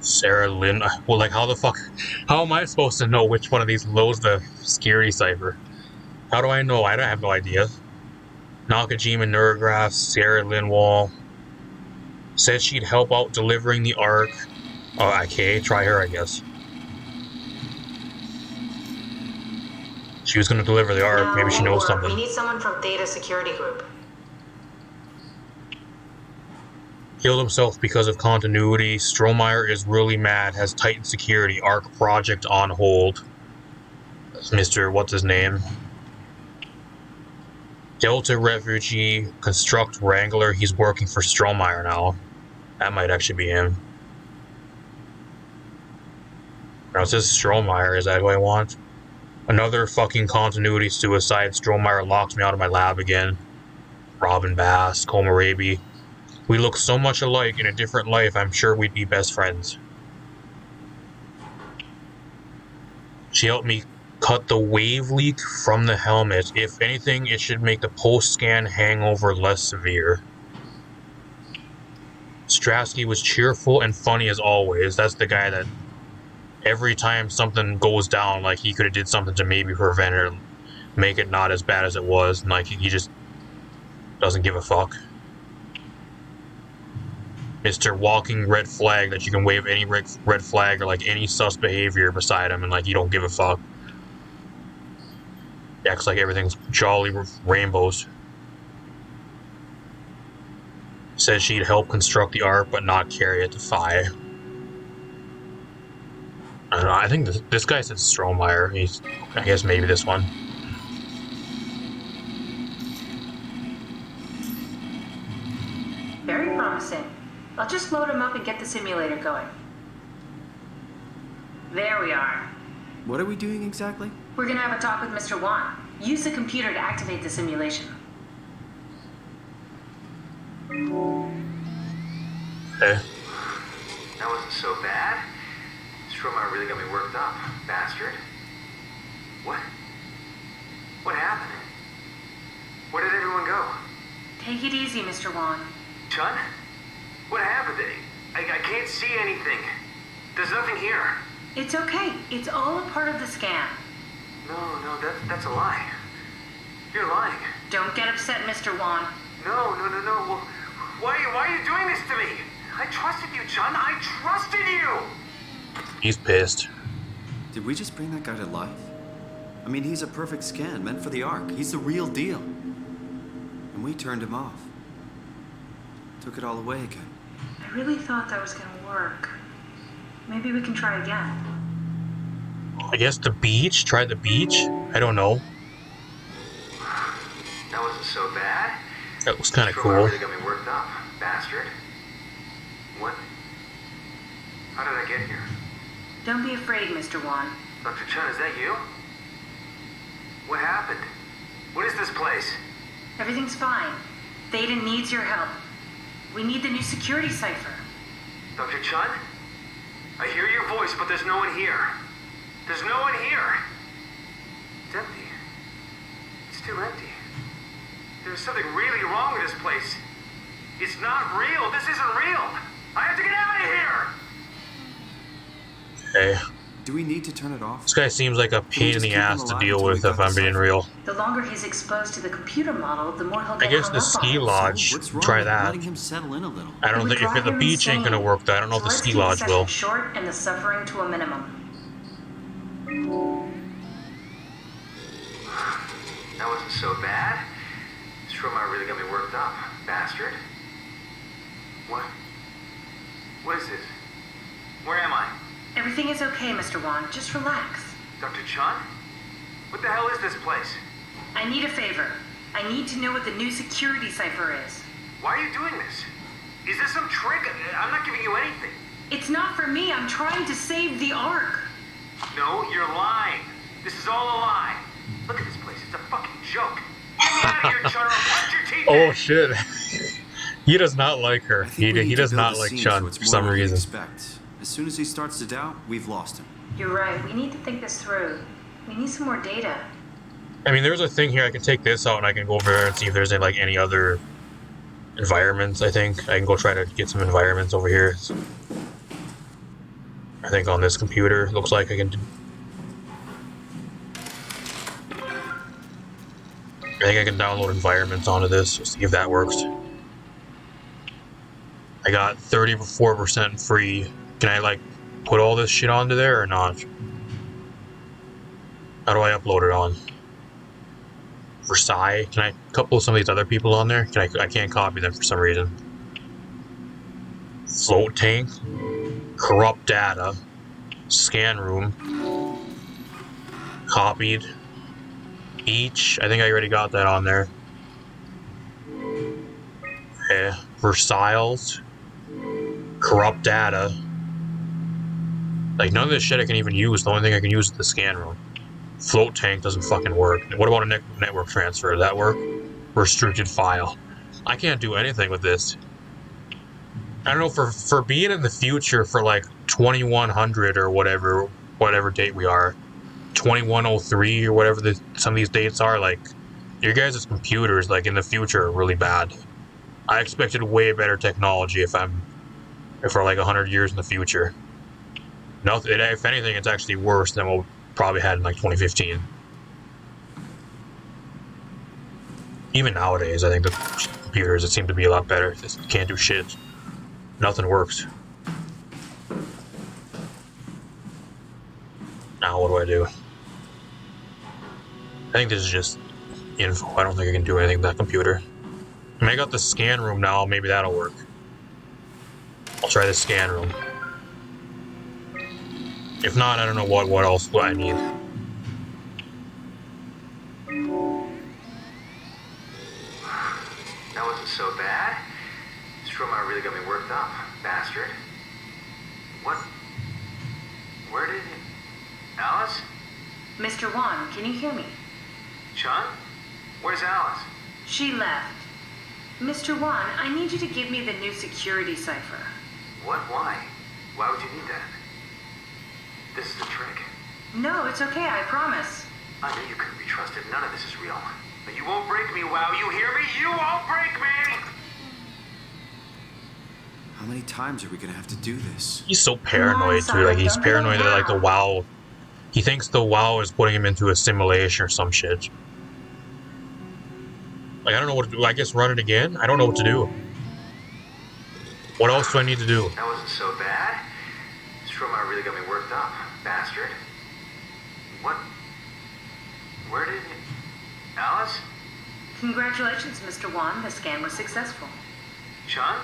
Sarah Lynn. Well, like, how the fuck? How am I supposed to know which one of these loads the security cipher? How do I know? I have no idea. Nakajima Neurographs, Sarah Lynn Wall. Said she'd help out delivering the ARC. Oh, okay, try her, I guess. She was gonna deliver the ARC. Maybe she knows something. We need someone from Theta Security Group. Killed himself because of continuity. Strohmeyer is really mad. Has Titan Security ARC project on hold. Mr. What's his name? Delta refugee, construct wrangler. He's working for Strohmeyer now. That might actually be him. Now it says Strohmeyer. Is that who I want? Another fucking continuity suicide. Strohmeyer locked me out of my lab again. Robin Bass, Komarabi. We look so much alike in a different life. I'm sure we'd be best friends. She helped me cut the wave leak from the helmet. If anything, it should make the post-scan hangover less severe. Strasky was cheerful and funny as always. That's the guy that every time something goes down, like he could have did something to maybe prevent it or make it not as bad as it was. And like he just doesn't give a fuck. Mr. Walking Red Flag, that you can wave any red flag or like any sus behavior beside him and like you don't give a fuck. He acts like everything's jolly rainbows. Says she'd help construct the ARC but not carry it to Phi. I don't know, I think this guy said Strohmeyer. I guess maybe this one. Very promising. I'll just load him up and get the simulator going. There we are. What are we doing exactly? We're gonna have a talk with Mr. Wan. Use the computer to activate the simulation. Okay. That wasn't so bad. Strohmeyer really got me worked up, bastard. What? What happened? Where did everyone go? Take it easy, Mr. Wan. Chun? What happened? I can't see anything. There's nothing here. It's okay. It's all a part of the scan. No, that's a lie. You're lying. Don't get upset, Mr. Wan. No. Well, why are you doing this to me? I trusted you, Chun. I trusted you. He's pissed. Did we just bring that guy to life? I mean, he's a perfect scan, meant for the ARC. He's the real deal. And we turned him off. Took it all away again. I really thought that was gonna work. Maybe we can try again. I guess the beach? Try the beach? I don't know. That wasn't so bad. That was kind of Soma cool. really got me worked up, bastard. What? How did I get here? Don't be afraid, Mr. Wan. Dr. Chen, is that you? What happened? What is this place? Everything's fine. Theta needs your help. We need the new security cipher. Dr. Chen? I hear your voice, but there's no one here. There's no one here. It's empty. It's still empty. There's something really wrong with this place. It's not real. This isn't real. I have to get out of here! Okay. Do we need to turn it off? This guy seems like a pain in the ass to deal with, if I'm being real. The longer he's exposed to the computer model, the more he'll I get guess hung the up on ski it. lodge. What's wrong Try with that. letting him settle in a little? I don't It would think if drive the him beach ain't insane. gonna work, though. I don't know if So the let's ski keep the lodge session will. short and the suffering to a minimum. That wasn't so bad. Soma really got me worked up, bastard. What? What is this? Where am I? Everything is okay, Mr. Wan. Just relax. Dr. Chun? What the hell is this place? I need a favor. I need to know what the new security cipher is. Why are you doing this? Is this some trick? I'm not giving you anything. It's not for me. I'm trying to save the Ark. No, you're lying. This is all a lie. Look at this place. It's a fucking joke. Get me out of here, Chun, or I'll punch your teeth Oh in. shit. He does not like her. I think we He need to does build not the like scene Chun so it's for more some than we reason. expect. As soon as he starts to doubt, we've lost him. You're right. We need to think this through. We need some more data. I mean, there's a thing here. I can take this out and I can go over there and see if there's any, like any other environments. I think I can go try to get some environments over here. I think on this computer, looks like I can. I think I can download environments onto this. See if that works. I got 34% free. Can I like put all this shit onto there or not? How do I upload it on? Versailles? Can I couple some of these other people on there? I can't copy them for some reason. Float tank, corrupt data, scan room, copied. Each, I think I already got that on there. Okay, Versailles, corrupt data. Like none of this shit I can even use. The only thing I can use is the scan room. Float tank doesn't fucking work. What about a network transfer? Does that work? Restricted file. I can't do anything with this. I don't know, for being in the future for like 2100 or whatever date we are, 2103 or whatever some of these dates are, like your guys' computers like in the future are really bad. I expected way better technology if we're like 100 years in the future. Nothing. If anything, it's actually worse than what we probably had in like 2015. Even nowadays, I think the computers seem to be a lot better. They can't do shit. Nothing works. Now what do I do? I think this is just info. I don't think I can do anything with that computer. I mean, I got the scan room now. Maybe that'll work. I'll try the scan room. If not, I don't know what else I need. That wasn't so bad. Soma really got me worked up, bastard. What? Where did it? Alice? Mr. Wan, can you hear me? Chun? Where's Alice? She left. Mr. Wan, I need you to give me the new security cipher. What? Why? Why would you need that? This is a trick. No, it's okay, I promise. I knew you couldn't be trusted. None of this is real. But you won't break me, WoW. You hear me? You won't break me! How many times are we gonna have to do this? He's so paranoid too. Like he's paranoid that like the WoW. He thinks the WoW is putting him into a simulation or some shit. Like I don't know what to do. I guess run it again. I don't know what to do. What else do I need to do? That wasn't so bad. Soma really got me worked up, bastard. What? Where did it? Alice? Congratulations, Mr. Wan. The scan was successful. Chun?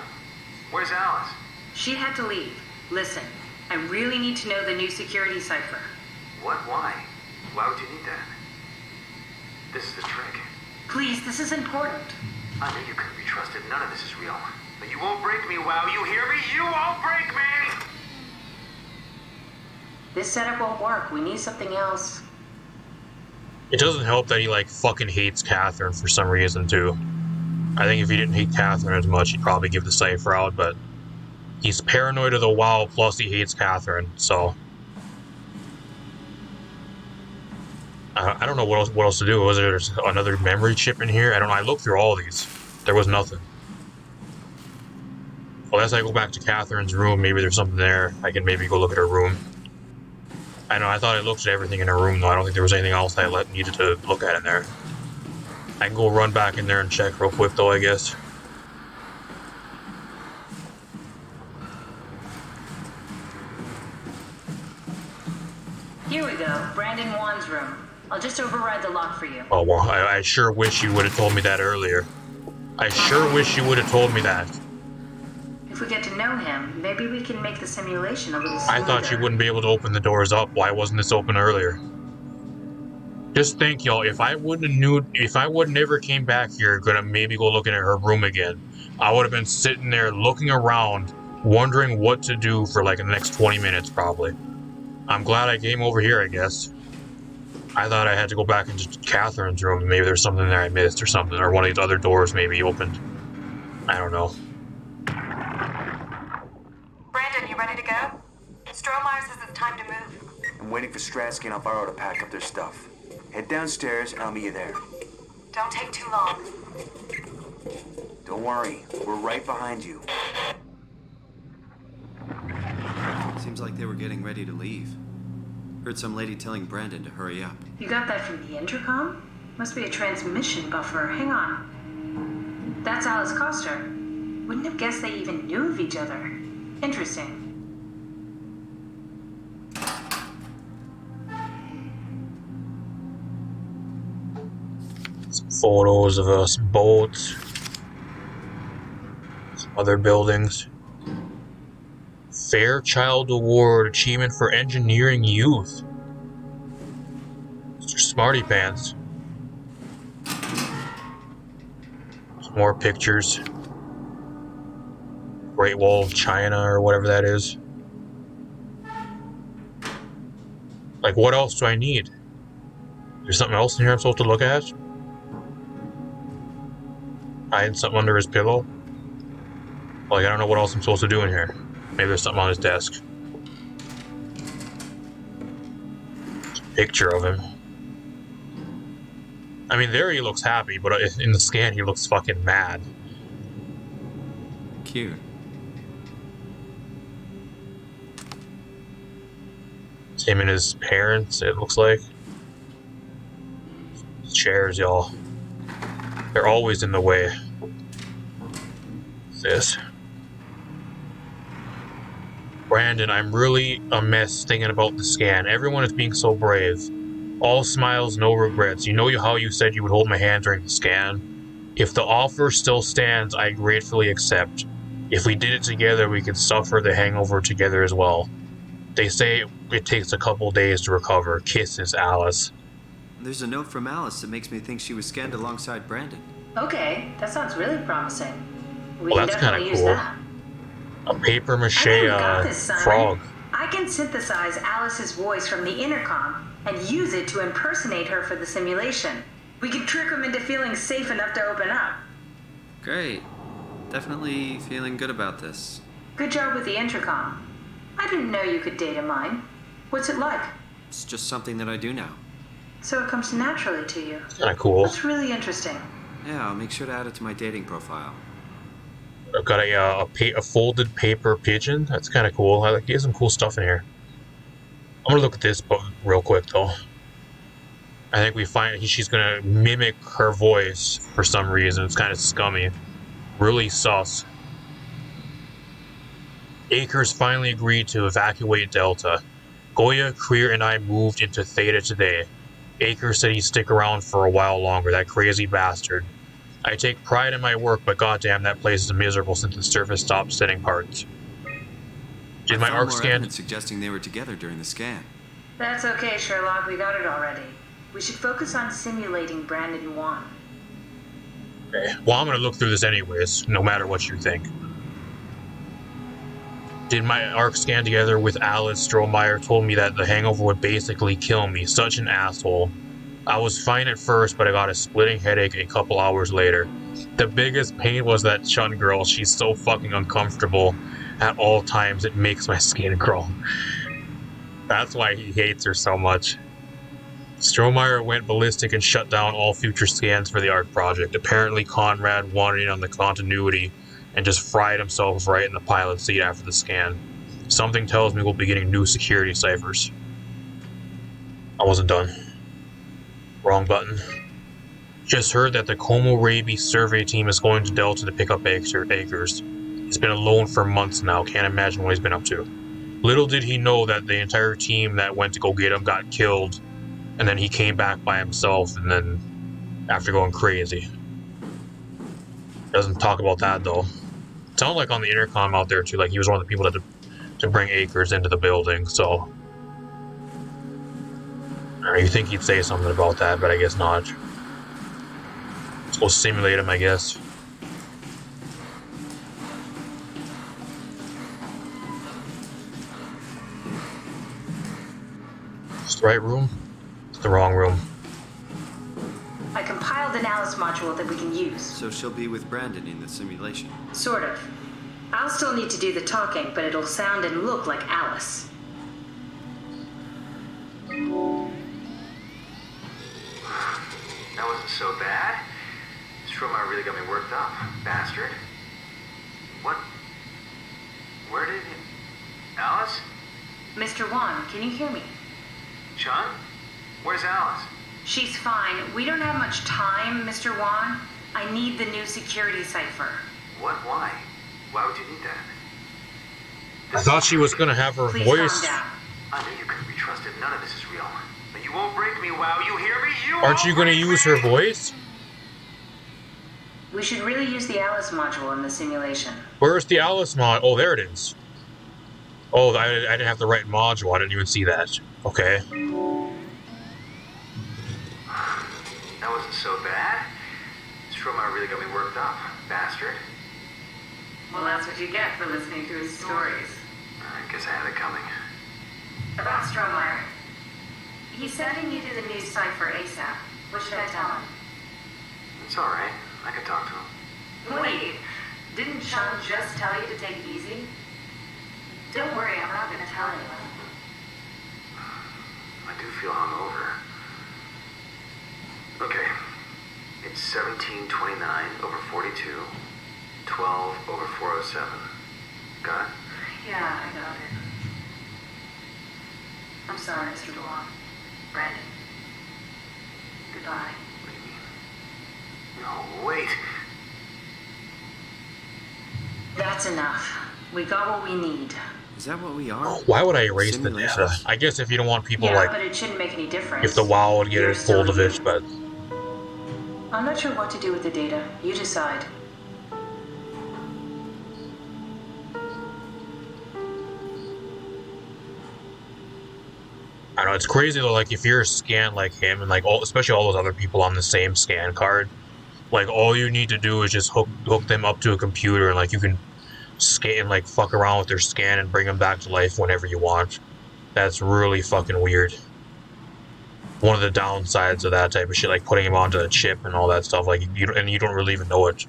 Where's Alice? She had to leave. Listen, I really need to know the new security cipher. What? Why? Why would you need that? This is the trick. Please, this is important. I knew you couldn't be trusted. None of this is real. But you won't break me, WoW. You hear me? You won't break me! This setup won't work. We need something else. It doesn't help that he, like, fucking hates Catherine for some reason, too. I think if he didn't hate Catherine as much, he'd probably give the cipher out, but he's paranoid of the WoW, plus he hates Catherine, so... I don't know what else to do. Was there another memory chip in here? I don't know. I looked through all these. There was nothing. Unless I go back to Catherine's room, maybe there's something there. I can maybe go look at her room. I know, I thought I looked at everything in her room, though. I don't think there was anything else I needed to look at in there. I can go run back in there and check real quick, though, I guess. Here we go. Brandon Wan's room. I'll just override the lock for you. Oh, well, I sure wish you would have told me that earlier. I sure wish you would have told me that. If we get to know him, maybe we can make the simulation a little smoother. I thought you wouldn't be able to open the doors up. Why wasn't this open earlier? Just think, y'all, if I would never came back here, gonna maybe go looking at her room again, I would have been sitting there looking around, wondering what to do for like the next 20 minutes, probably. I'm glad I came over here, I guess. I thought I had to go back into Catherine's room. Maybe there's something there I missed or something, or one of these other doors maybe opened. I don't know. Brandon, you ready to go? Stromeyer says it's time to move. I'm waiting for Stratsky and Alvaro to pack up their stuff. Head downstairs and I'll meet you there. Don't take too long. Don't worry, we're right behind you. Seems like they were getting ready to leave. Heard some lady telling Brandon to hurry up. You got that from the intercom? Must be a transmission buffer. Hang on. That's Alice Coster. Wouldn't have guessed they even knew of each other. Interesting. Some photos of us boats. Some other buildings. Fairchild Award Achievement for Engineering Youth. Mr. Smarty Pants. Some more pictures. Great Wall of China or whatever that is. Like, what else do I need? There's something else in here I'm supposed to look at? Hiding something under his pillow? Like, I don't know what else I'm supposed to do in here. Maybe there's something on his desk. Picture of him. I mean, there he looks happy, but in the scan he looks fucking mad. Cute. It's him and his parents, it looks like. Chairs, y'all. They're always in the way. What's this? Brandon, I'm really a mess thinking about the scan. Everyone is being so brave. All smiles, no regrets. You know how you said you would hold my hand during the scan? If the offer still stands, I gratefully accept. If we did it together, we could suffer the hangover together as well. They say it takes a couple days to recover. Kisses, Alice. There's a note from Alice that makes me think she was scanned alongside Brandon. Okay, that sounds really promising. We Well, can that's kinda definitely use cool. that. A paper mache I think we got this, Simon. frog. I can synthesize Alice's voice from the intercom and use it to impersonate her for the simulation. We can trick them into feeling safe enough to open up. Great. Definitely feeling good about this. Good job with the intercom. I didn't know you could data mine. What's it like? It's just something that I do now. So it comes naturally to you. Kinda cool. That's really interesting. Yeah, I'll make sure to add it to my dating profile. I've got a folded paper pigeon. That's kind of cool. I like. He has some cool stuff in here. I'm gonna look at this book real quick though. I think we find she's gonna mimic her voice for some reason. It's kind of scummy, really sus. Akers finally agreed to evacuate Delta. Goya, Creer, and I moved into Theta today. Akers said he'd stick around for a while longer. That crazy bastard. I take pride in my work, but goddamn, that place is miserable since the surface stopped sending parts. Did my arc more scan? evidence suggesting they were together during the scan. That's okay, Sherlock. We got it already. We should focus on simulating Brandon Wan. Okay. Well, I'm gonna look through this anyways, no matter what you think. Did my arc scan together with Alice Strohmeyer told me that the hangover would basically kill me. Such an asshole. I was fine at first, but I got a splitting headache a couple hours later. The biggest pain was that Chun girl. She's so fucking uncomfortable at all times, it makes my skin crawl. That's why he hates her so much. Strohmeyer went ballistic and shut down all future scans for the ARC project. Apparently Conrad wanted in on the continuity and just fried himself right in the pilot seat after the scan. Something tells me we'll be getting new security ciphers. I wasn't done. Wrong button. Just heard that the Como-Raby survey team is going to Delta to pick up Akers. He's been alone for months now, can't imagine what he's been up to. Little did he know that the entire team that went to go get him got killed, and then he came back by himself, and then after going crazy. Doesn't talk about that though. Sounded like on the intercom out there too, like he was one of the people that to bring Akers into the building, so... You think he'd say something about that, but I guess not. Let's go simulate him, I guess. It's the right room? It's the wrong room. I compiled an Alice module that we can use. So she'll be with Brandon in the simulation. Sort of. I'll still need to do the talking, but it'll sound and look like Alice. That wasn't so bad. Strohmeyer really got me worked up, bastard. What? Where did it... Alice? Mr. Wan, can you hear me? Chun? Where's Alice? She's fine. We don't have much time, Mr. Wan. I need the new security cipher. What? Why? Why would you need that? I thought she was gonna have her Please voice. calm down. I knew you couldn't be trusted. None of this is real. But you won't break me, wow. You hear me? Aren't you gonna use her voice? We should really use the Alice module in the simulation. Where's the Alice mod? Oh, there it is. Oh, I didn't have the right module. I didn't even see that. Okay. That wasn't so bad. Strohmeyer really got me worked up, bastard. Well, that's what you get for listening to his stories. I guess I had it coming. About Strohmeyer. He's sending you to the new cipher ASAP. What should I tell him? It's all right. I can talk to him. Wait, didn't Chun just tell you to take it easy? Don't worry, I'm not going to tell anyone. I do feel hungover. Okay. It's 1729 over 42, 12 over 407. Got it? Yeah, I got it. I'm sorry, Mr. DeLong. Brandon. Goodbye. What do you mean? No, wait. That's enough. We got what we need. Is that what we are? Why would I erase the Simulation? data? I guess if you don't want people Yeah, like... but it shouldn't make any difference. If the WoW would get You're a still hold of it, you. but... I'm not sure what to do with the data. You decide. I don't know, it's crazy though, like, if you're a scan like him, and like, especially all those other people on the same scan card, like, all you need to do is just hook them up to a computer, and like, you can scan, like, fuck around with their scan and bring them back to life whenever you want. That's really fucking weird. One of the downsides of that type of shit, like putting him onto a chip and all that stuff, like, you don't really even know it.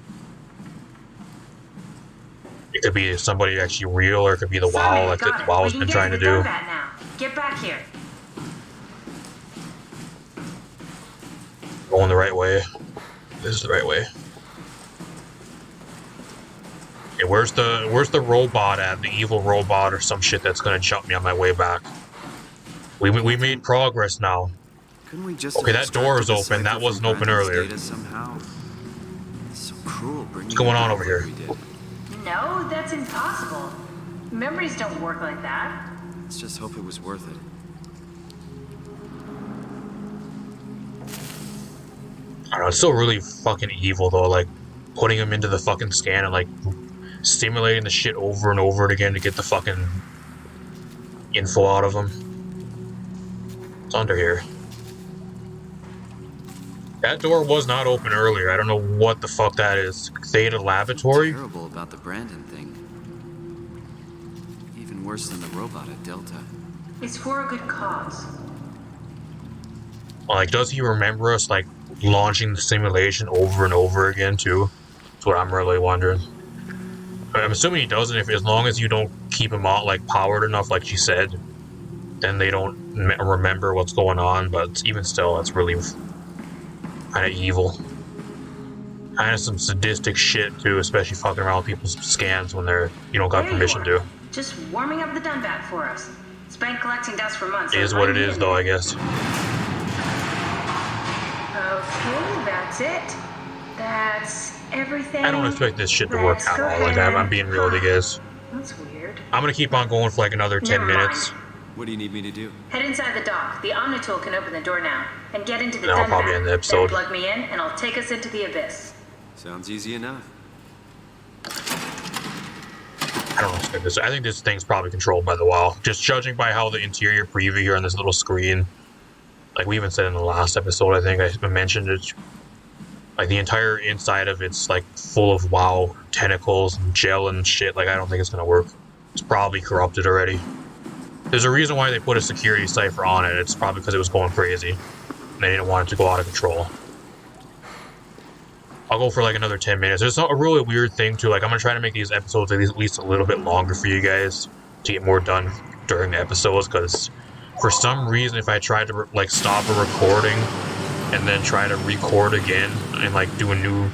It could be somebody actually real, or it could be the WoW, like the WoW's been trying to do. Now. Get back here. Going the right way. This is the right way. Okay, where's the robot at? The evil robot or some shit that's gonna jump me on my way back. We made progress now. Couldn't we just Okay, that door is open. That wasn't open earlier. Somehow. It's so cruel. What's going on over here? No, that's impossible. Memories don't work like that. Let's just hope it was worth it. I don't know, It's still really fucking evil though, like putting him into the fucking scan and like stimulating the shit over and over again to get the fucking info out of him. It's under here. That door was not open earlier. I don't know what the fuck that is. Theta Laboratory? Terrible about the Brandon thing. Even worse than the robot at Delta. It's for a good cause. Like, does he remember us, like, launching the simulation over and over again, too? That's what I'm really wondering. I'm assuming he doesn't, if as long as you don't keep him out, like, powered enough, like she said, then they don't remember what's going on, but even still, that's really kind of evil. Kind of some sadistic shit, too, especially fucking around with people's scans when they're, you don't got There permission you are. to. Just warming up the Dunbat for us. It's been collecting dust for months. It is what it is, though, I guess. Okay, that's it. That's everything. I don't expect this shit to work at all. Like, I'm being real with you guys. That's weird. I'm gonna keep on going for like another 10 Never minutes. mind. What do you need me to do? Head inside the dock. The Omnitool can open the door now. And get into the Then I'll probably Dunbat. end the episode. Then plug me in, and I'll take us into the abyss. Sounds easy enough. I don't expect this. I think this thing's probably controlled by the WoW. Just judging by how the interior preview here on this little screen, like we even said in the last episode, I think I mentioned it. Like the entire inside of it's like full of WoW tentacles and gel and shit. Like I don't think it's gonna work. It's probably corrupted already. There's a reason why they put a security cipher on it. It's probably because it was going crazy. And they didn't want it to go out of control. I'll go for like another 10 minutes. There's a really weird thing too. Like I'm gonna try to make these episodes at least a little bit longer for you guys to get more done during the episodes. Because for some reason, if I tried to like stop a recording and then try to record again and like do a new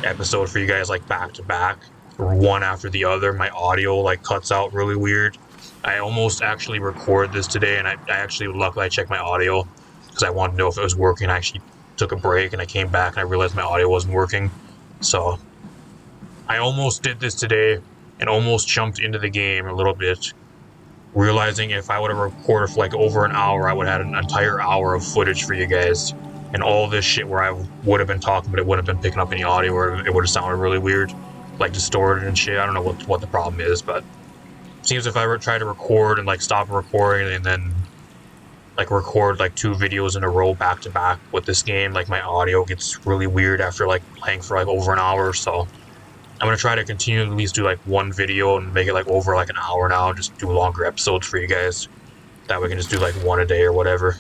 episode for you guys like back to back or one after the other, my audio like cuts out really weird. I almost actually recorded this today, and I actually luckily I checked my audio because I wanted to know if it was working. I actually took a break and I came back and I realized my audio wasn't working. So I almost did this today and almost jumped into the game a little bit, realizing if I would have recorded for like over an hour, I would have had an entire hour of footage for you guys. And all this shit where I would have been talking, but it wouldn't have been picking up any audio, or it would have sounded really weird, like distorted and shit. I don't know what the problem is, but it seems if I try to record and like stop recording and then like record like 2 videos in a row back to back with this game, like my audio gets really weird after like playing for like over an hour. So I'm gonna try to continue to at least do like 1 video and make it like over like an hour now, just do longer episodes for you guys. That way we can just do like 1 a day or whatever.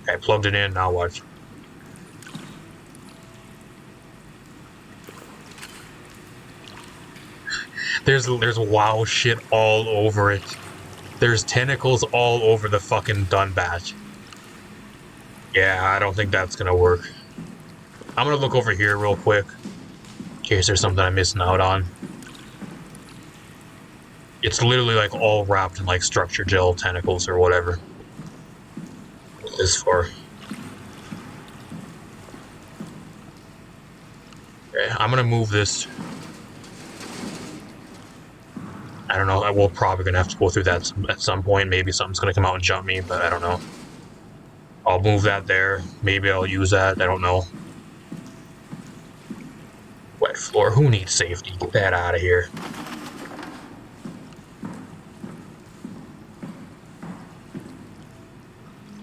Okay, plugged it in, now watch. There's WoW shit all over it. There's tentacles all over the fucking Dunbat. Yeah, I don't think that's gonna work. I'm gonna look over here real quick, in case there's something I'm missing out on. It's literally like all wrapped in like structure gel tentacles or whatever. What is this for? Okay, I'm gonna move this. I don't know, we're probably gonna have to go through that at some point. Maybe something's gonna come out and jump me, but I don't know. I'll move that there. Maybe I'll use that, I don't know. Wet floor, who needs safety? Get that out of here.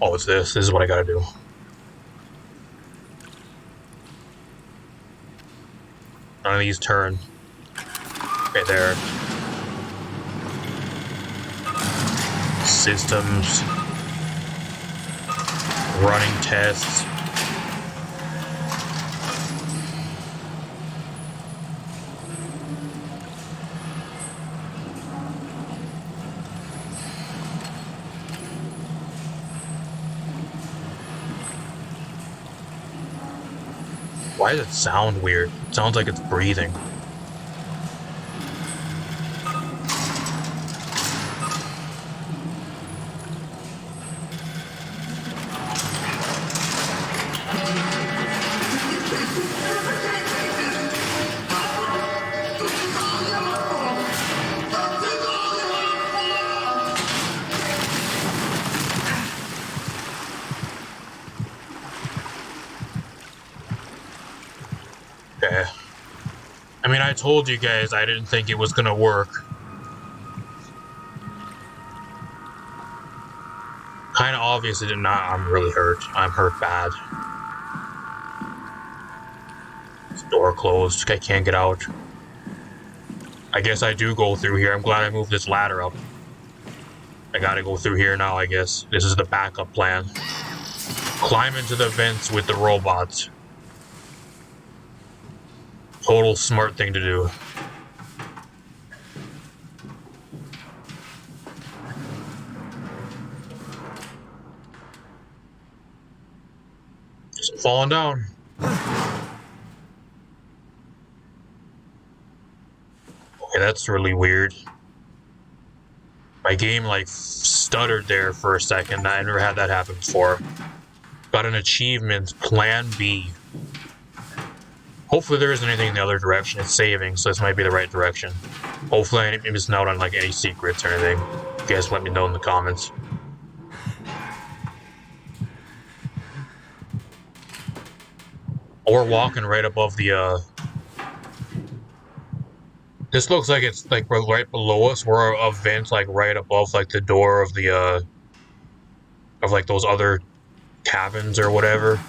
Oh, it's this. This is what I gotta do. None of these turn. Okay, there. Systems. Running tests. Why does it sound weird? It sounds like it's breathing. Okay. I mean, I told you guys I didn't think it was gonna work. Kinda obvious it did not. I'm really hurt. I'm hurt bad. This door closed. I can't get out. I guess I do go through here. I'm glad I moved this ladder up. I gotta go through here now, I guess. This is the backup plan. Climb into the vents with the robots. Total smart thing to do. Just falling down. Okay, that's really weird. My game like stuttered there for a second. I never had that happen before. Got an achievement, Plan B. Hopefully there isn't anything in the other direction. It's saving, so this might be the right direction. Hopefully I ain't missing out on like any secrets or anything. You guys let me know in the comments. We're walking right above the this looks like it's like we're right below us. We're a vent like right above like the door of the of like those other cabins or whatever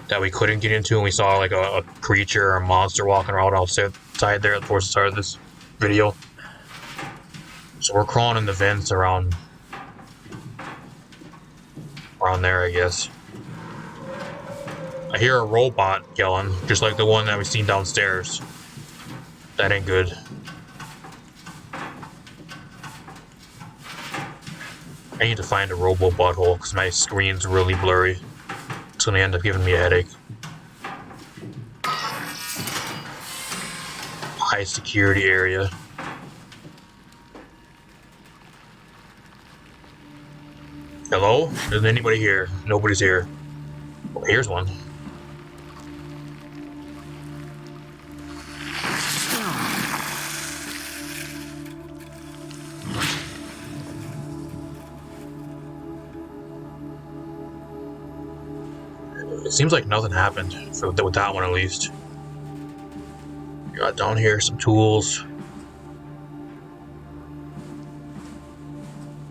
that we couldn't get into, and we saw like a creature or a monster walking around outside there towards the start of this video. So we're crawling in the vents around there, I guess. I hear a robot yelling, just like the one that we've seen downstairs. That ain't good. I need to find a robo butthole because my screen's really blurry. It's gonna end up giving me a headache. High security area. Hello? Isn't anybody here? Nobody's here. Oh, here's one. It seems like nothing happened with that one, at least. Got down here some tools.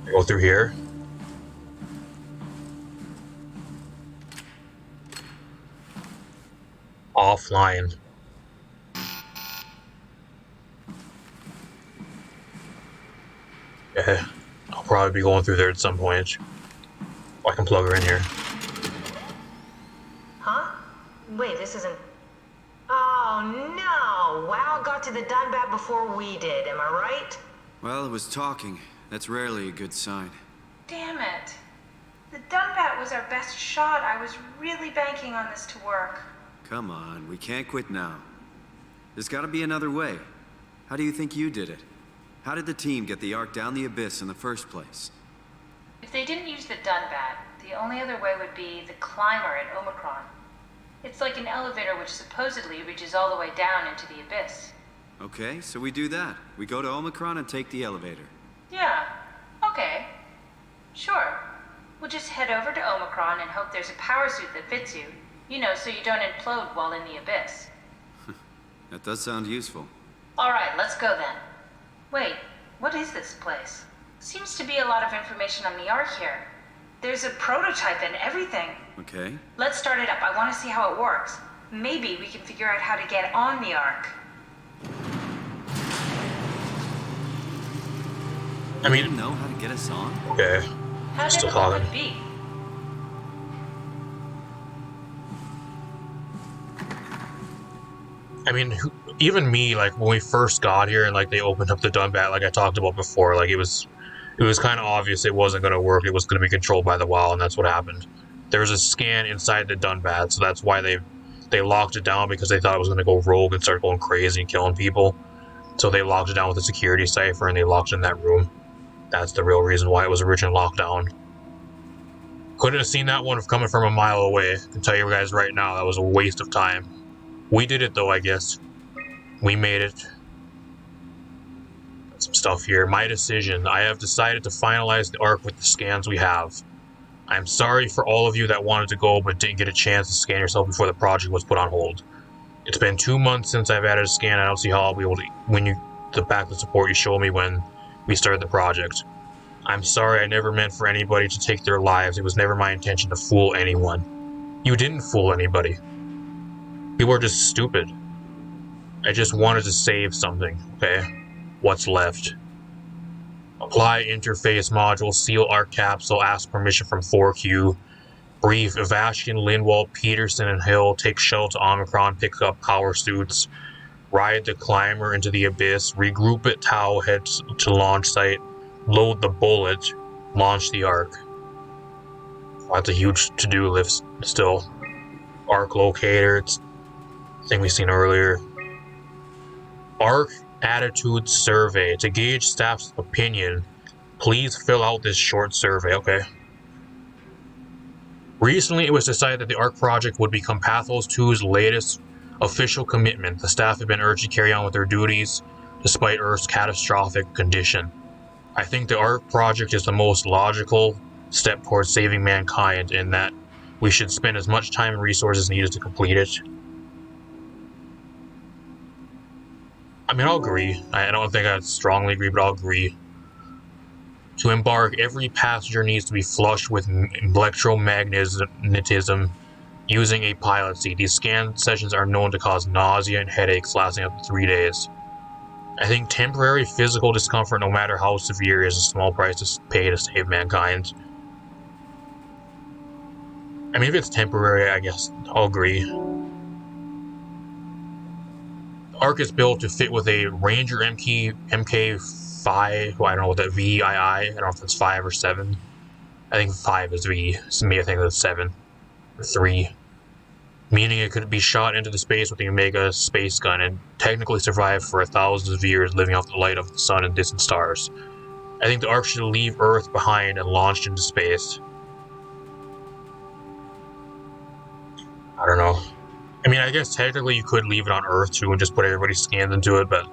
Go through here. Offline. Yeah, I'll probably be going through there at some point. I can plug her in here. Huh? Wait, this isn't... Oh, no! WoW got to the Dunbat before we did, am I right? Well, it was talking. That's rarely a good sign. Damn it. The Dunbat was our best shot. I was really banking on this to work. Come on, we can't quit now. There's gotta be another way. How do you think you did it? How did the team get the Ark down the abyss in the first place? If they didn't use the Dunbat, the only other way would be the climber at Omicron. It's like an elevator which supposedly reaches all the way down into the abyss. Okay, so we do that. We go to Omicron and take the elevator. Yeah, okay. Sure. We'll just head over to Omicron and hope there's a power suit that fits you. You know, so you don't implode while in the abyss. That does sound useful. Alright, let's go then. Wait, what is this place? Seems to be a lot of information on the Ark here. There's a prototype and everything. Okay. Let's start it up. I want to see how it works. Maybe we can figure out how to get on the Ark. I mean, You know how to get us on? okay. How Still difficult would talking. it be? I mean, even me, like when we first got here and like they opened up the Dunbat, like I talked about before, like it was kind of obvious it wasn't going to work. It was going to be controlled by the WoW, and that's what happened. There was a scan inside the Dunbat, so that's why they locked it down, because they thought it was going to go rogue and start going crazy and killing people. So they locked it down with a security cipher, and they locked it in that room. That's the real reason why it was originally locked down. Couldn't have seen that one coming from a mile away. I can tell you guys right now, that was a waste of time. We did it though, I guess. We made it. Got some stuff here. My decision. I have decided to finalize the Ark with the scans we have. I'm sorry for all of you that wanted to go but didn't get a chance to scan yourself before the project was put on hold. It's been 2 months since I've added a scan. I don't see how I'll be able to win you the back the support you showed me when we started the project. I'm sorry, I never meant for anybody to take their lives. It was never my intention to fool anyone. You didn't fool anybody. People are just stupid. I just wanted to save something, okay? What's left? Apply interface module, seal ARC capsule, ask permission from 4Q. Brief, Evastian, Lindwall, Peterson, and Hill take shuttle to Omicron, pick up power suits, ride the climber into the abyss, regroup at Tau, head to launch site, load the bullet, launch the ARC. That's a huge to-do list still. ARC locator, it's the thing we seen earlier. ARC attitude survey. To gauge staff's opinion, please fill out this short survey. Okay. Recently, it was decided that the ARC project would become Pathos 2's latest official commitment. The staff had been urged to carry on with their duties despite Earth's catastrophic condition. I think the ARC project is the most logical step towards saving mankind, in that we should spend as much time and resources needed to complete it. I mean, I'll agree. I don't think I strongly agree, but I'll agree. To embark, every passenger needs to be flushed with electromagnetism using a pilot seat. These scan sessions are known to cause nausea and headaches lasting up to 3 days. I think temporary physical discomfort, no matter how severe, is a small price to pay to save mankind. I mean, if it's temporary, I guess I'll agree. The ARC is built to fit with a Ranger MK5, well, I don't know what that VII, I don't know if it's 5 or 7. I think 5 is V, so maybe I think that's 7 or 3. Meaning it could be shot into the space with the Omega space gun and technically survive for thousands of years living off the light of the sun and distant stars. I think the ARC should leave Earth behind and launched into space. I don't know. I mean, I guess technically you could leave it on Earth too and just put everybody's scans into it, but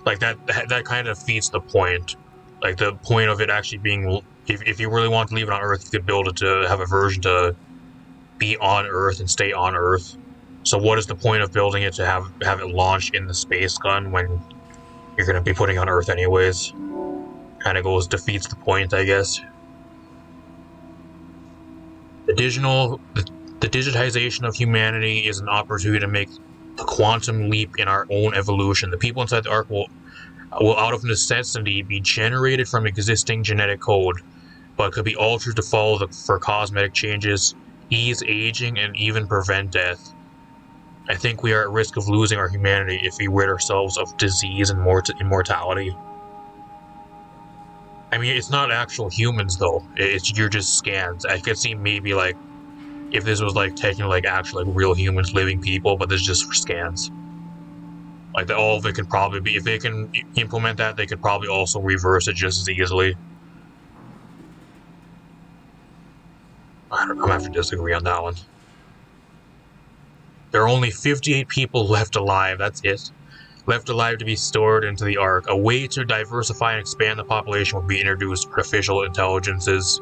like that kind of defeats the point. Like the point of it actually being, if you really want to leave it on Earth, you could build it to have a version to be on Earth and stay on Earth. So what is the point of building it to have it launch in the space gun when you're going to be putting on Earth anyways? Kind of defeats the point, I guess. The digitization of humanity is an opportunity to make a quantum leap in our own evolution. The people inside the ARC will out of necessity be generated from existing genetic code, but could be altered to follow for cosmetic changes, ease aging, and even prevent death. I think we are at risk of losing our humanity if we rid ourselves of disease and immortality. I mean, it's not actual humans though. You're just scans. I could see maybe like if this was like technically like actual like real humans, living people, but this is just for scans. Like all of it could probably be, if they can implement that, they could probably also reverse it just as easily. I'm gonna have to disagree on that one. There are only 58 people left alive, that's it. Left alive to be stored into the ARC. A way to diversify and expand the population would be introduced artificial intelligences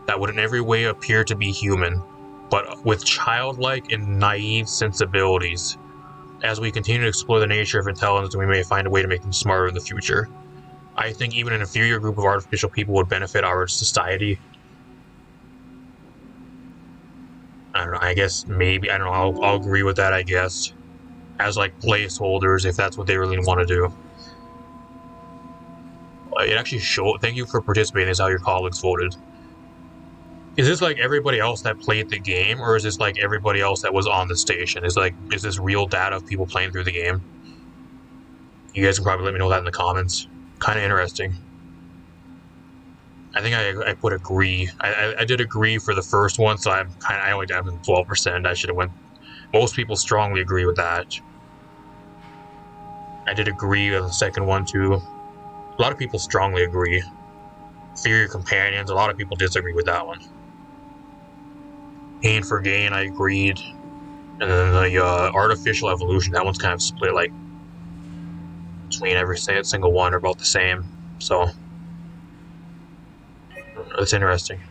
that would in every way appear to be human, but with childlike and naive sensibilities. As we continue to explore the nature of intelligence, we may find a way to make them smarter in the future. I think even an inferior group of artificial people would benefit our society. I don't know, I guess maybe, I don't know, I'll agree with that, I guess. As like placeholders, if that's what they really want to do. It actually showed, thank you for participating, is how your colleagues voted. Is this like everybody else that played the game, or is this like everybody else that was on the station? Is this real data of people playing through the game? You guys can probably let me know that in the comments. Kind of interesting. I think I put agree. I did agree for the first one, so I only down to 12%. I should have went. Most people strongly agree with that. I did agree with the second one too. A lot of people strongly agree. Fear your companions. A lot of people disagree with that one. Pain for gain, I agreed. And then the artificial evolution, that one's kind of split like between every single one are about the same. So it's interesting.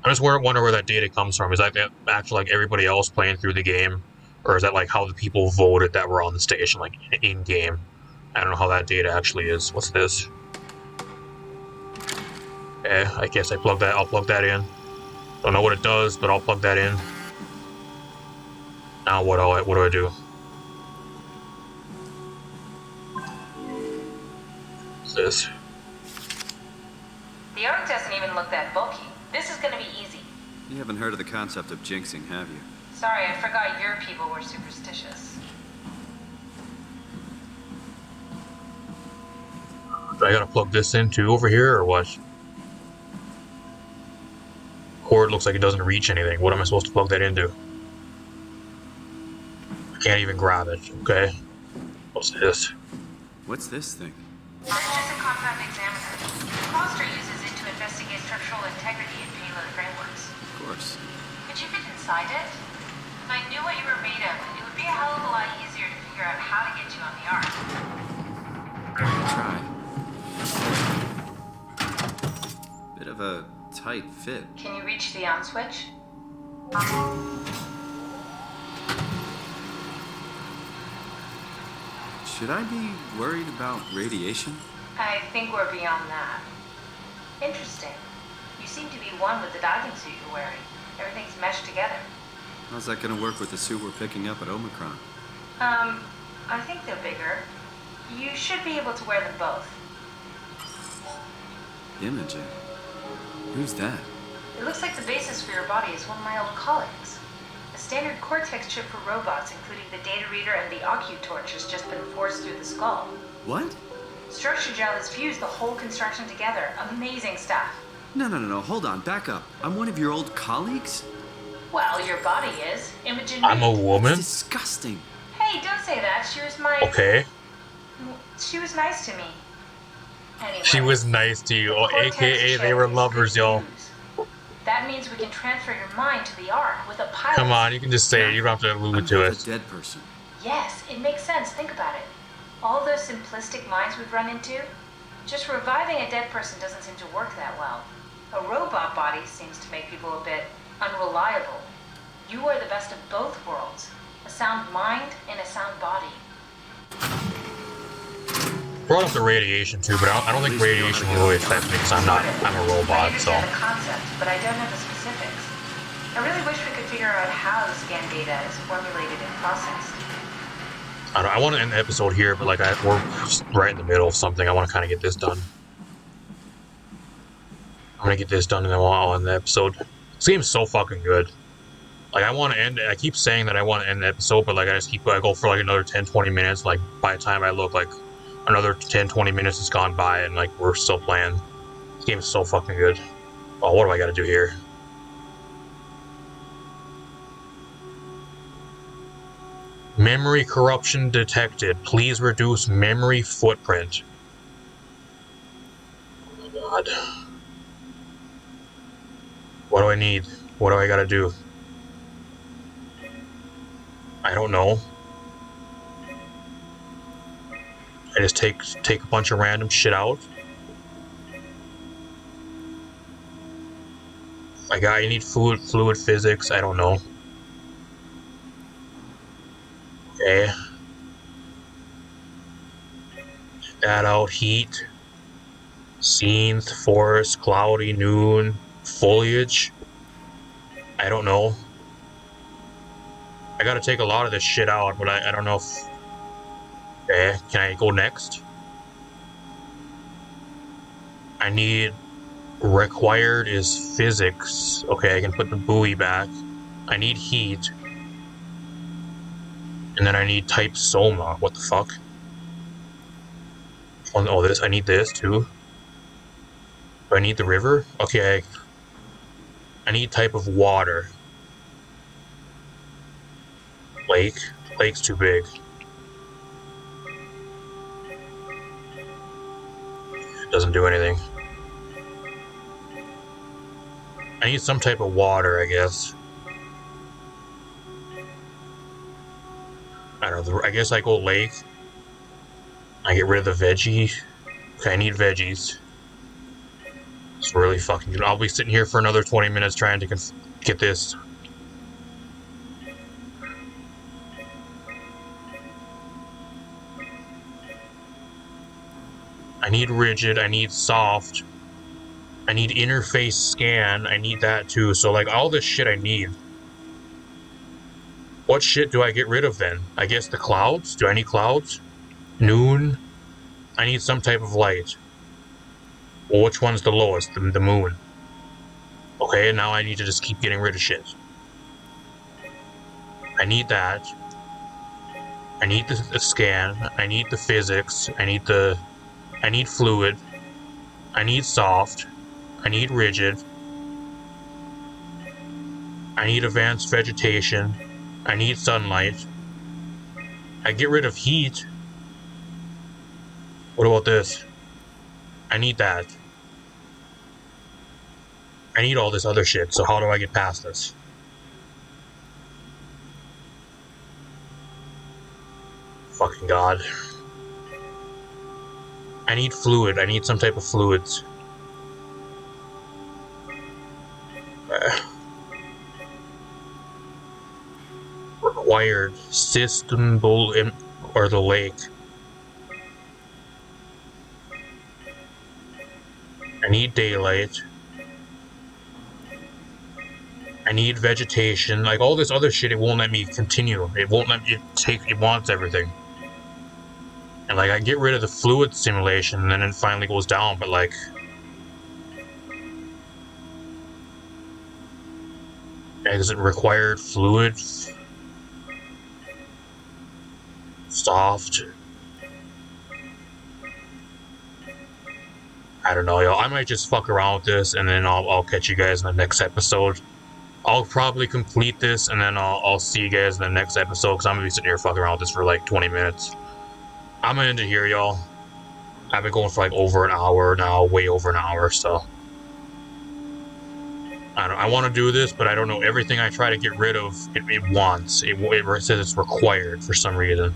I just wonder where that data comes from. Is that actually like everybody else playing through the game Or is that like how the people voted that were on the station, like in game? I don't know how that data actually is. What's this? I guess I'll plug that in. Don't know what it does, but I'll plug that in. Now what do I do? What's this? The arc doesn't even look that bulky. This is gonna be easy. You haven't heard of the concept of jinxing, have you? Sorry, I forgot your people were superstitious. Do I gotta plug this in too over here, or what? Cord looks like it doesn't reach anything. What am I supposed to plug that into? I can't even grab it. Okay. What's this? What's this thing? That's just a compound examiner. Foster uses it to investigate structural integrity in payload frameworks. Of course. Could you fit inside it? If I knew what you were made of, it would be a hell of a lot easier to figure out how to get you on the ark. Try. Bit of a tight fit. Can you reach the on switch? Should I be worried about radiation? I think we're beyond that. Interesting. You seem to be one with the diving suit you're wearing. Everything's meshed together. How's that gonna work with the suit we're picking up at Omicron? I think they're bigger. You should be able to wear them both. Imogen? Who's that? It looks like the basis for your body is one of my old colleagues. A standard Cortex chip for robots, including the data reader and the OcuTorch, has just been forced through the skull. What? Structure gel has fused the whole construction together. Amazing stuff. No, hold on, back up. I'm one of your old colleagues? Well, your body is. Imogen I'm a Reed. woman? It's disgusting. Hey, don't say that. She was my... Okay. She was nice to me. Anyway. She was nice to you. Oh, Cortex AKA they chip were is lovers, good y'all. news. That means we can transfer your mind to the Ark with a pilot. Come on, you can just say it. You don't have to allude I'm to half it. a dead person. Yes, it makes sense. Think about it. All those simplistic minds we've run into, just reviving a dead person doesn't seem to work that well. A robot body seems to make people a bit unreliable. You are the best of both worlds. A sound mind and a sound body. Brought up the radiation too, but I don't think radiation will really affect me because I'm a I robot, so. understand the concept, but I don't know the specifics. I really wish we could figure out how the scan data is formulated and processed. I want to end the episode here, but like we're right in the middle of something. I want to kind of get this done. I'm gonna get this done and then I'll end the episode. This game's so fucking good. Like I want to end it. I keep saying that I want to end the episode, but like I go for like another 10-20 minutes. Like by the time I look, like another 10-20 minutes has gone by and like we're still playing. This game is so fucking good. Oh, what do I gotta do here? Memory corruption detected. Please reduce memory footprint. Oh my god. What do I need? What do I gotta do? I don't know. I just take a bunch of random shit out. I need fluid physics. I don't know. Okay. Take that out. Heat. Scenes, forest, cloudy, noon, foliage. I don't know. I gotta take a lot of this shit out, but I don't know if... Okay, can I go next? I need... Required is physics. Okay, I can put the buoy back. I need heat. And then I need type Soma. What the fuck? Oh, this. I need this too. Do I need the river? Okay. I need type of water. Lake. Lake's too big. Doesn't do anything. I need some type of water, I guess. I don't know. I guess I go lake. I get rid of the veggie. Okay, I need veggies. It's really fucking good. I'll be sitting here for another 20 minutes trying to get this. I need rigid, I need soft, I need interface scan, I need that too. So like all this shit I need. What shit do I get rid of then? I guess the clouds? Do I need clouds? Noon? I need some type of light. Well, which one's the lowest? The moon. Okay, now I need to just keep getting rid of shit. I need that. I need the scan. I need the physics. I need fluid. I need soft. I need rigid. I need advanced vegetation. I need sunlight. I get rid of heat. What about this? I need that. I need all this other shit, so how do I get past this? Fucking god. I need fluid. I need some type of fluids. Required system bull or the lake. I need daylight. I need vegetation. Like all this other shit, it won't let me continue. It won't let me take. It wants everything. And like I get rid of the fluid simulation, and then it finally goes down. But like, is it required fluid? Soft. I don't know, y'all. I might just fuck around with this, and then I'll catch you guys in the next episode. I'll probably complete this, and then I'll see you guys in the next episode, because I'm gonna be sitting here fucking around with this for like 20 minutes. I'm gonna end it here, y'all. I've been going for like over an hour now, way over an hour, so I want to do this, but I don't know. Everything I try to get rid of, it wants. It says it's required for some reason.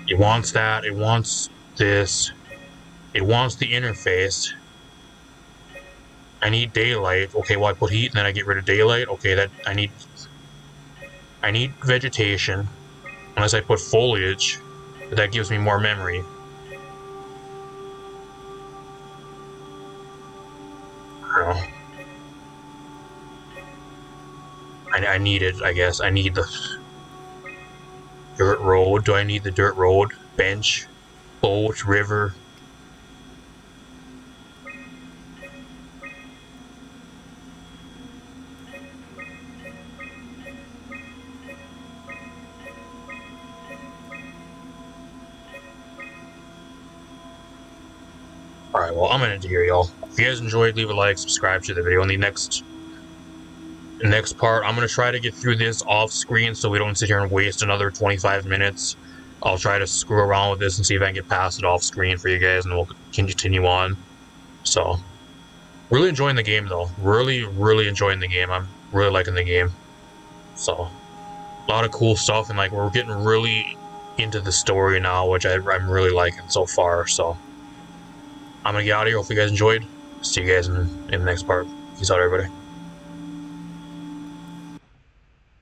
It wants that. It wants this. It wants the interface. I need daylight. Okay, well I put heat and then I get rid of daylight. Okay, that I need vegetation. Unless I put foliage, but that gives me more memory. I don't know. I need it, I guess. I need the dirt road. Do I need the dirt road? Bench? Boat? River? Alright, well, I'm gonna end it here, y'all. If you guys enjoyed, leave a like, subscribe to the video. In the next part, I'm gonna try to get through this off screen so we don't sit here and waste another 25 minutes. I'll try to screw around with this and see if I can get past it off screen for you guys, and we'll continue on. So, really enjoying the game, though. Really enjoying the game. I'm really liking the game. So, a lot of cool stuff, and like we're getting really into the story now, which I'm really liking so far. So, I'm gonna get out of here. Hope you guys enjoyed. See you guys in the next part. Peace out, everybody.